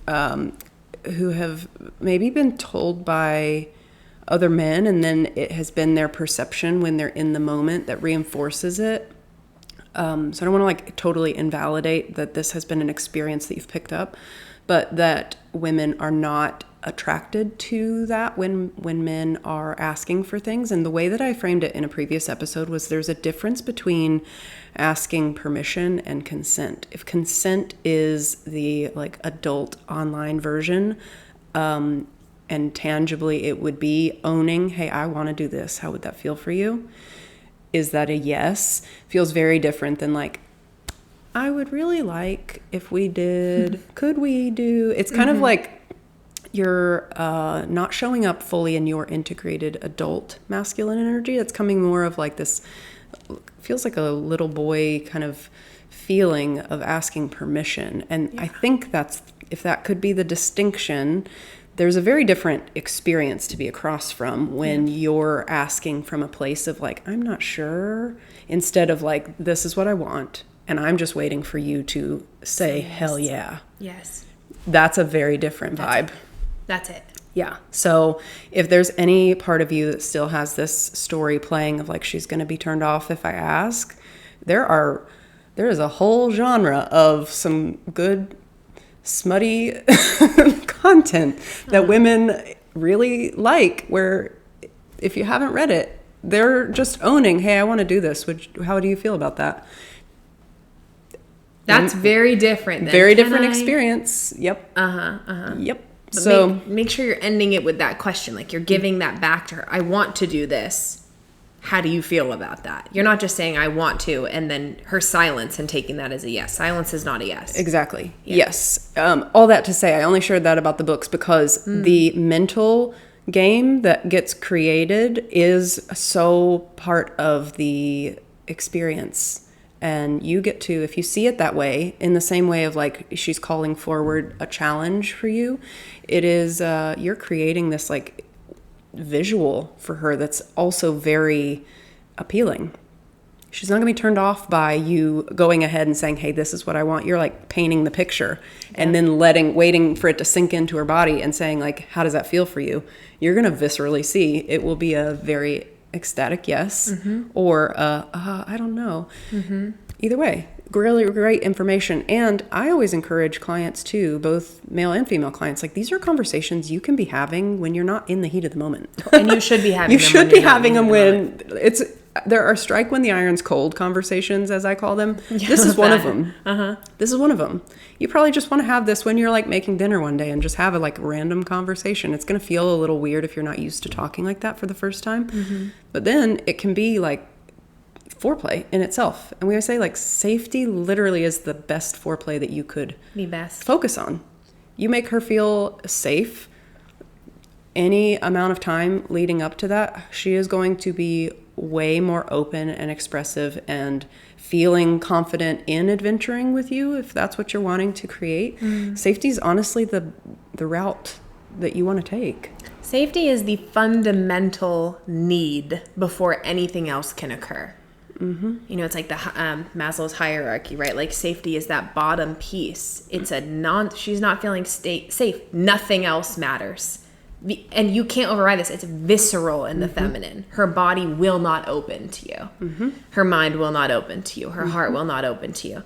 who have maybe been told by other men, and then it has been their perception when they're in the moment that reinforces it. So I don't want to like totally invalidate that this has been an experience that you've picked up, but that women are not attracted to that when men are asking for things. And the way that I framed it in a previous episode was there's a difference between asking permission and consent. If consent is the like adult online version, and tangibly it would be owning, hey, I want to do this. How would that feel for you? Is that a yes? Feels very different than like, I would really like if we did, could we do? It's kind of like you're not showing up fully in your integrated adult masculine energy. That's coming more of like this, feels like a little boy kind of feeling of asking permission. And I think that's, if that could be the distinction, there's a very different experience to be across from when you're asking from a place of like, I'm not sure, instead of like, this is what I want, and I'm just waiting for you to say, yes. Hell yeah. Yes. That's a very different vibe. That's it. Yeah. So if there's any part of you that still has this story playing of like, she's going to be turned off if I ask, there is a whole genre of some good smutty content that women really like, where if you haven't read it, they're just owning, hey, I want to do this. How do you feel about that? That's very different. Very different experience. Yep. Yep. But so make sure you're ending it with that question. Like you're giving that back to her. I want to do this. How do you feel about that? You're not just saying I want to, and then her silence and taking that as a yes. Silence is not a yes. Exactly. Yeah. Yes. All that to say, I only shared that about the books because the mental game that gets created is so part of the experience. And you get to, if you see it that way, in the same way of like she's calling forward a challenge for you, it is, you're creating this like visual for her that's also very appealing. She's not going to be turned off by you going ahead and saying, hey, this is what I want. You're like painting the picture and then waiting for it to sink into her body and saying like, how does that feel for you? You're going to viscerally see it will be a very ecstatic yes or I don't know. Either way, really great information. And I always encourage clients too, both male and female clients, like these are conversations you can be having when you're not in the heat of the moment. And you should be having them when it's, there are strike when the iron's cold conversations, as I call them. This is one of them. This is one of them. You probably just want to have this when you're like making dinner one day and just have a like random conversation. It's going to feel a little weird if you're not used to talking like that for the first time. But then it can be like foreplay in itself. And we always say like safety literally is the best foreplay that you could focus on. You make her feel safe any amount of time leading up to that, she is going to be way more open and expressive and feeling confident in adventuring with you if that's what you're wanting to create. Safety is honestly the route that you want to take. Safety is the fundamental need before anything else can occur. You know, it's like the Maslow's hierarchy, right? Like safety is that bottom piece. It's she's not feeling safe. Nothing else matters. And you can't override this. It's visceral in the feminine. Her body will not open to you. Her mind will not open to you. Her heart will not open to you.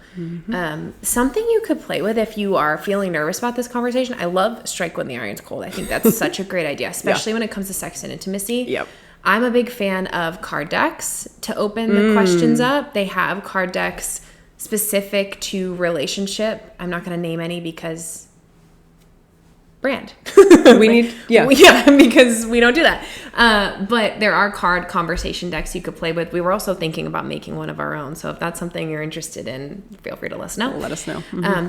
Something you could play with if you are feeling nervous about this conversation. I love strike when the iron's cold. I think that's such a great idea, especially when it comes to sex and intimacy. I'm a big fan of card decks to open the questions up. They have card decks specific to relationship. I'm not going to name any because brand. Because we don't do that. But there are card conversation decks you could play with. We were also thinking about making one of our own. So if that's something you're interested in, feel free to let us know.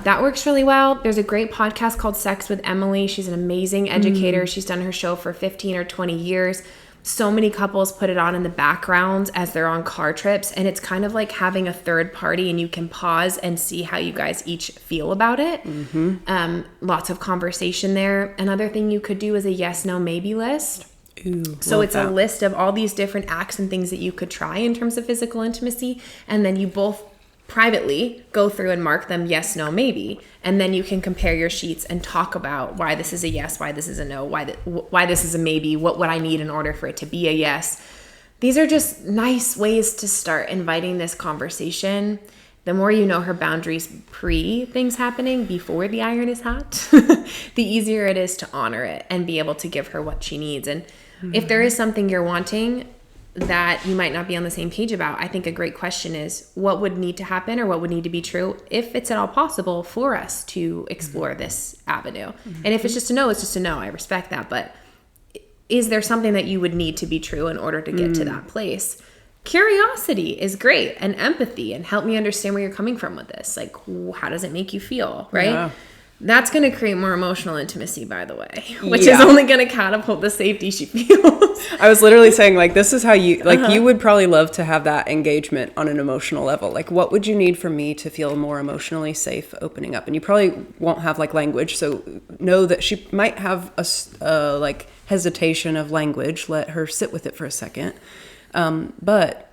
That works really well. There's a great podcast called Sex with Emily. She's an amazing educator. She's done her show for 15 or 20 years. So many couples put it on in the background as they're on car trips, and it's kind of like having a third party, and you can pause and see how you guys each feel about it. Lots of conversation there. Another thing you could do is a yes, no, maybe list. So it's a list of all these different acts and things that you could try in terms of physical intimacy, and then you both privately go through and mark them yes, no, maybe. And then you can compare your sheets and talk about why this is a yes, why this is a no, why this is a maybe, what would I need in order for it to be a yes. These are just nice ways to start inviting this conversation. The more you know her boundaries pre things happening, before the iron is hot, the easier it is to honor it and be able to give her what she needs. And if there is something you're wanting that you might not be on the same page about, I think a great question is what would need to happen or what would need to be true, if it's at all possible, for us to explore this avenue. And if it's just a no, it's just a no. I respect that. But is there something that you would need to be true in order to get to that place? Curiosity is great, and empathy, and help me understand where you're coming from with this. Like, how does it make you feel, right? Yeah. That's going to create more emotional intimacy, by the way, which is only going to catapult the safety she feels. I was literally saying, like, this is how you, like, you would probably love to have that engagement on an emotional level. Like, what would you need from me to feel more emotionally safe opening up? And you probably won't have, like, language. So know that she might have a like, hesitation of language. Let her sit with it for a second. But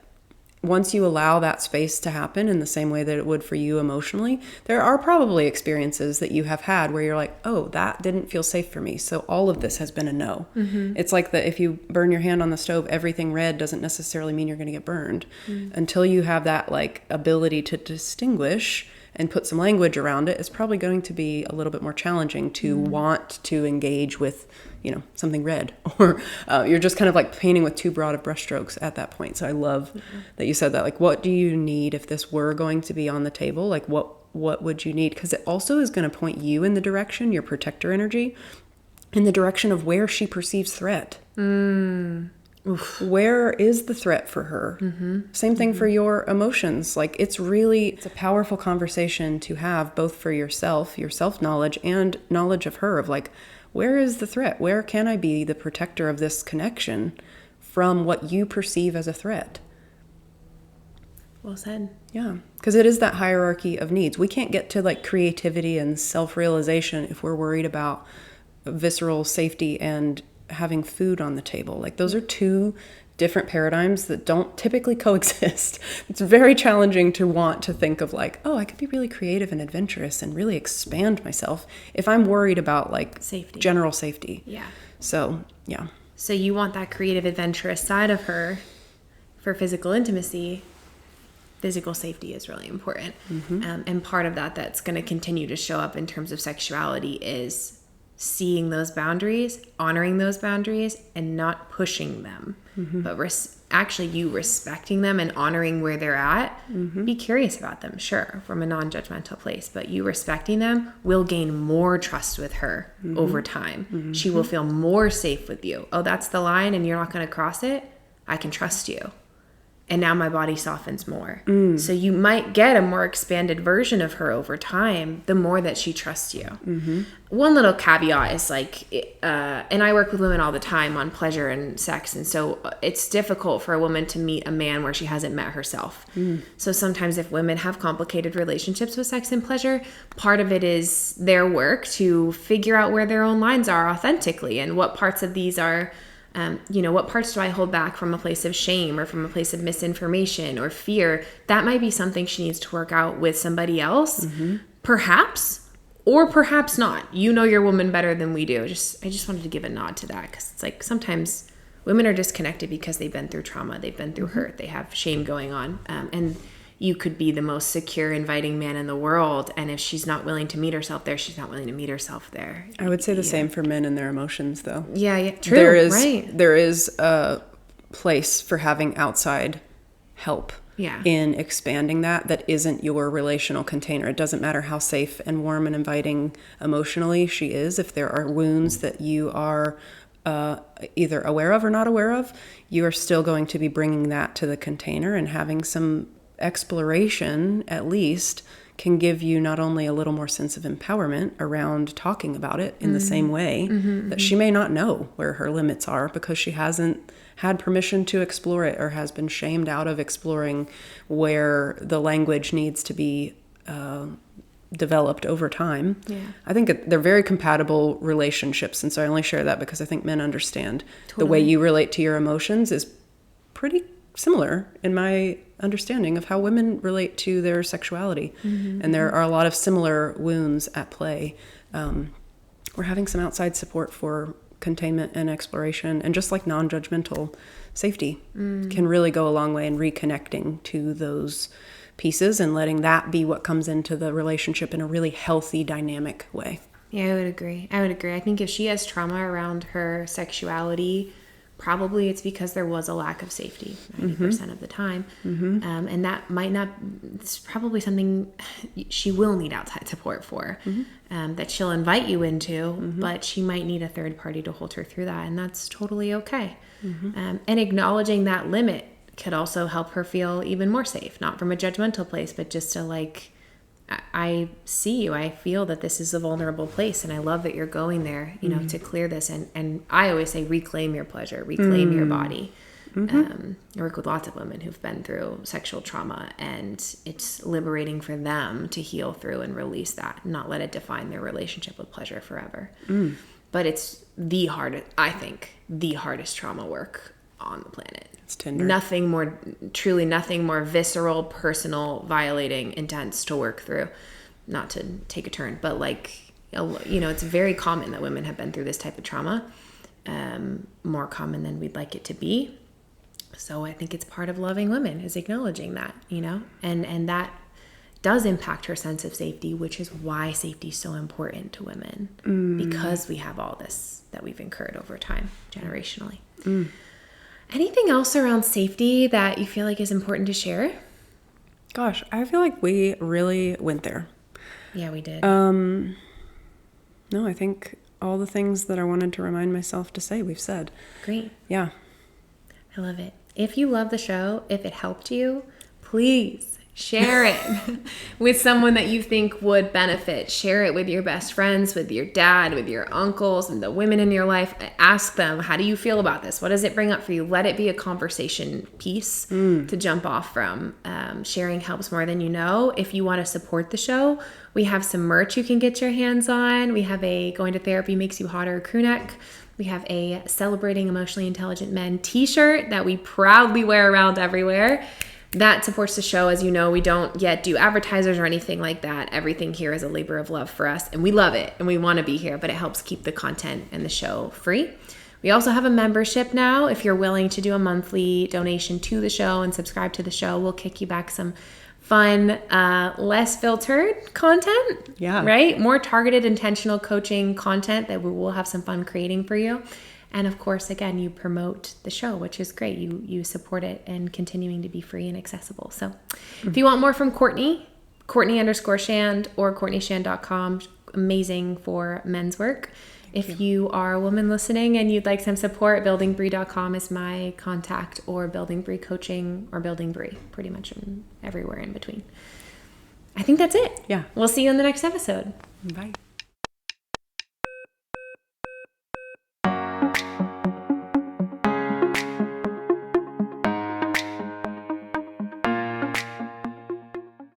once you allow that space to happen in the same way that it would for you emotionally, there are probably experiences that you have had where you're like, oh, that didn't feel safe for me. So all of this has been a no. It's like that if you burn your hand on the stove, everything red doesn't necessarily mean you're going to get burned. Until you have that like ability to distinguish and put some language around it, it's probably going to be a little bit more challenging to want to engage with, you know, something red, or you're just kind of like painting with too broad of brushstrokes at that point. So I love that you said that. Like, what do you need if this were going to be on the table? Like, what would you need? Because it also is going to point you in the direction, your protector energy, in the direction of where she perceives threat. Where is the threat for her? Same thing for your emotions. Like, it's a powerful conversation to have, both for yourself, your self-knowledge, and knowledge of her, of like, where is the threat? Where can I be the protector of this connection from what you perceive as a threat? Well said. Yeah, because it is that hierarchy of needs. We can't get to like creativity and self-realization if we're worried about visceral safety and having food on the table. Like, those are two different paradigms that don't typically coexist. It's very challenging to want to think of like, oh, I could be really creative and adventurous and really expand myself if I'm worried about like safety, general safety. Yeah. So, yeah. So you want that creative, adventurous side of her for physical intimacy. Physical safety is really important. And part of that's going to continue to show up in terms of sexuality is seeing those boundaries, honoring those boundaries, and not pushing them, but actually you respecting them and honoring where they're at. Be curious about them, sure, from a non-judgmental place, but you respecting them will gain more trust with her over time. She will feel more safe with you. Oh, that's the line and you're not going to cross it? I can trust you. And now my body softens more. So you might get a more expanded version of her over time, the more that she trusts you. One little caveat is like, and I work with women all the time on pleasure and sex. And so it's difficult for a woman to meet a man where she hasn't met herself. So sometimes if women have complicated relationships with sex and pleasure, part of it is their work to figure out where their own lines are authentically and what parts of these are, what parts do I hold back from a place of shame or from a place of misinformation or fear? That might be something she needs to work out with somebody else, perhaps, or perhaps not. You know your woman better than we do. I just wanted to give a nod to that, because it's like sometimes women are disconnected because they've been through trauma, they've been through hurt, they have shame going on, and you could be the most secure, inviting man in the world, and if she's not willing to meet herself there, she's not willing to meet herself there. I would say the same for men and their emotions, though. Yeah, true. There is a place for having outside help in expanding that isn't your relational container. It doesn't matter how safe and warm and inviting emotionally she is. If there are wounds that you are either aware of or not aware of, you are still going to be bringing that to the container, and having some exploration at least can give you not only a little more sense of empowerment around talking about it in the same way that she may not know where her limits are because she hasn't had permission to explore it, or has been shamed out of exploring where the language needs to be developed over time. I think they're very compatible relationships, and so I only share that because I think men understand the way you relate to your emotions is pretty similar in my understanding of how women relate to their sexuality. And there are a lot of similar wounds at play. We're having some outside support for containment and exploration, and just like non-judgmental safety can really go a long way in reconnecting to those pieces and letting that be what comes into the relationship in a really healthy, dynamic way. Yeah, I would agree. I think if she has trauma around her sexuality, probably it's because there was a lack of safety 90% of the time. And that might not, it's probably something she will need outside support for, that she'll invite you into, but she might need a third party to hold her through that. And that's totally okay. And acknowledging that limit could also help her feel even more safe, not from a judgmental place, but just to like, I see you, I feel that this is a vulnerable place, and I love that you're going there, you know, to clear this. And I always say, reclaim your pleasure, reclaim your body. I work with lots of women who've been through sexual trauma, and it's liberating for them to heal through and release that, not let it define their relationship with pleasure forever. But it's the hardest trauma work on the planet. It's tender. Nothing more visceral, personal, violating, intense to work through. Not to take a turn, but like, you know, it's very common that women have been through this type of trauma, more common than we'd like it to be. So I think it's part of loving women is acknowledging that, you know, and that does impact her sense of safety, which is why safety is so important to women, because we have all this that we've incurred over time, generationally. Anything else around safety that you feel like is important to share? Gosh, I feel like we really went there. Yeah, we did. No, I think all the things that I wanted to remind myself to say, we've said. Great. Yeah. I love it. If you love the show, if it helped you, please share it with someone that you think would benefit. Share it with your best friends, with your dad, with your uncles, and the women in your life. Ask them, how do you feel about this? What does it bring up for you? Let it be a conversation piece to jump off from. Sharing helps more than you know. If you want to support the show, we have some merch you can get your hands on. We have a Going to Therapy Makes You Hotter crew neck. We have a Celebrating Emotionally Intelligent Men t-shirt that we proudly wear around everywhere. That supports the show. As you know, we don't yet do advertisers or anything like that. Everything here is a labor of love for us, and we love it, and we want to be here, but it helps keep the content and the show free. We also have a membership now. If you're willing to do a monthly donation to the show and subscribe to the show, we'll kick you back some fun, less filtered content. Yeah. Right? More targeted, intentional coaching content that we will have some fun creating for you. And of course, again, you promote the show, which is great. You support it and continuing to be free and accessible. So if you want more from Courtney _Shand or CourtneyShand.com, amazing for men's work. If you are a woman listening and you'd like some support, buildingbrie.com is my contact, or Building Brie Coaching, or Building Brie, pretty much everywhere in between. I think that's it. Yeah. We'll see you in the next episode. Bye.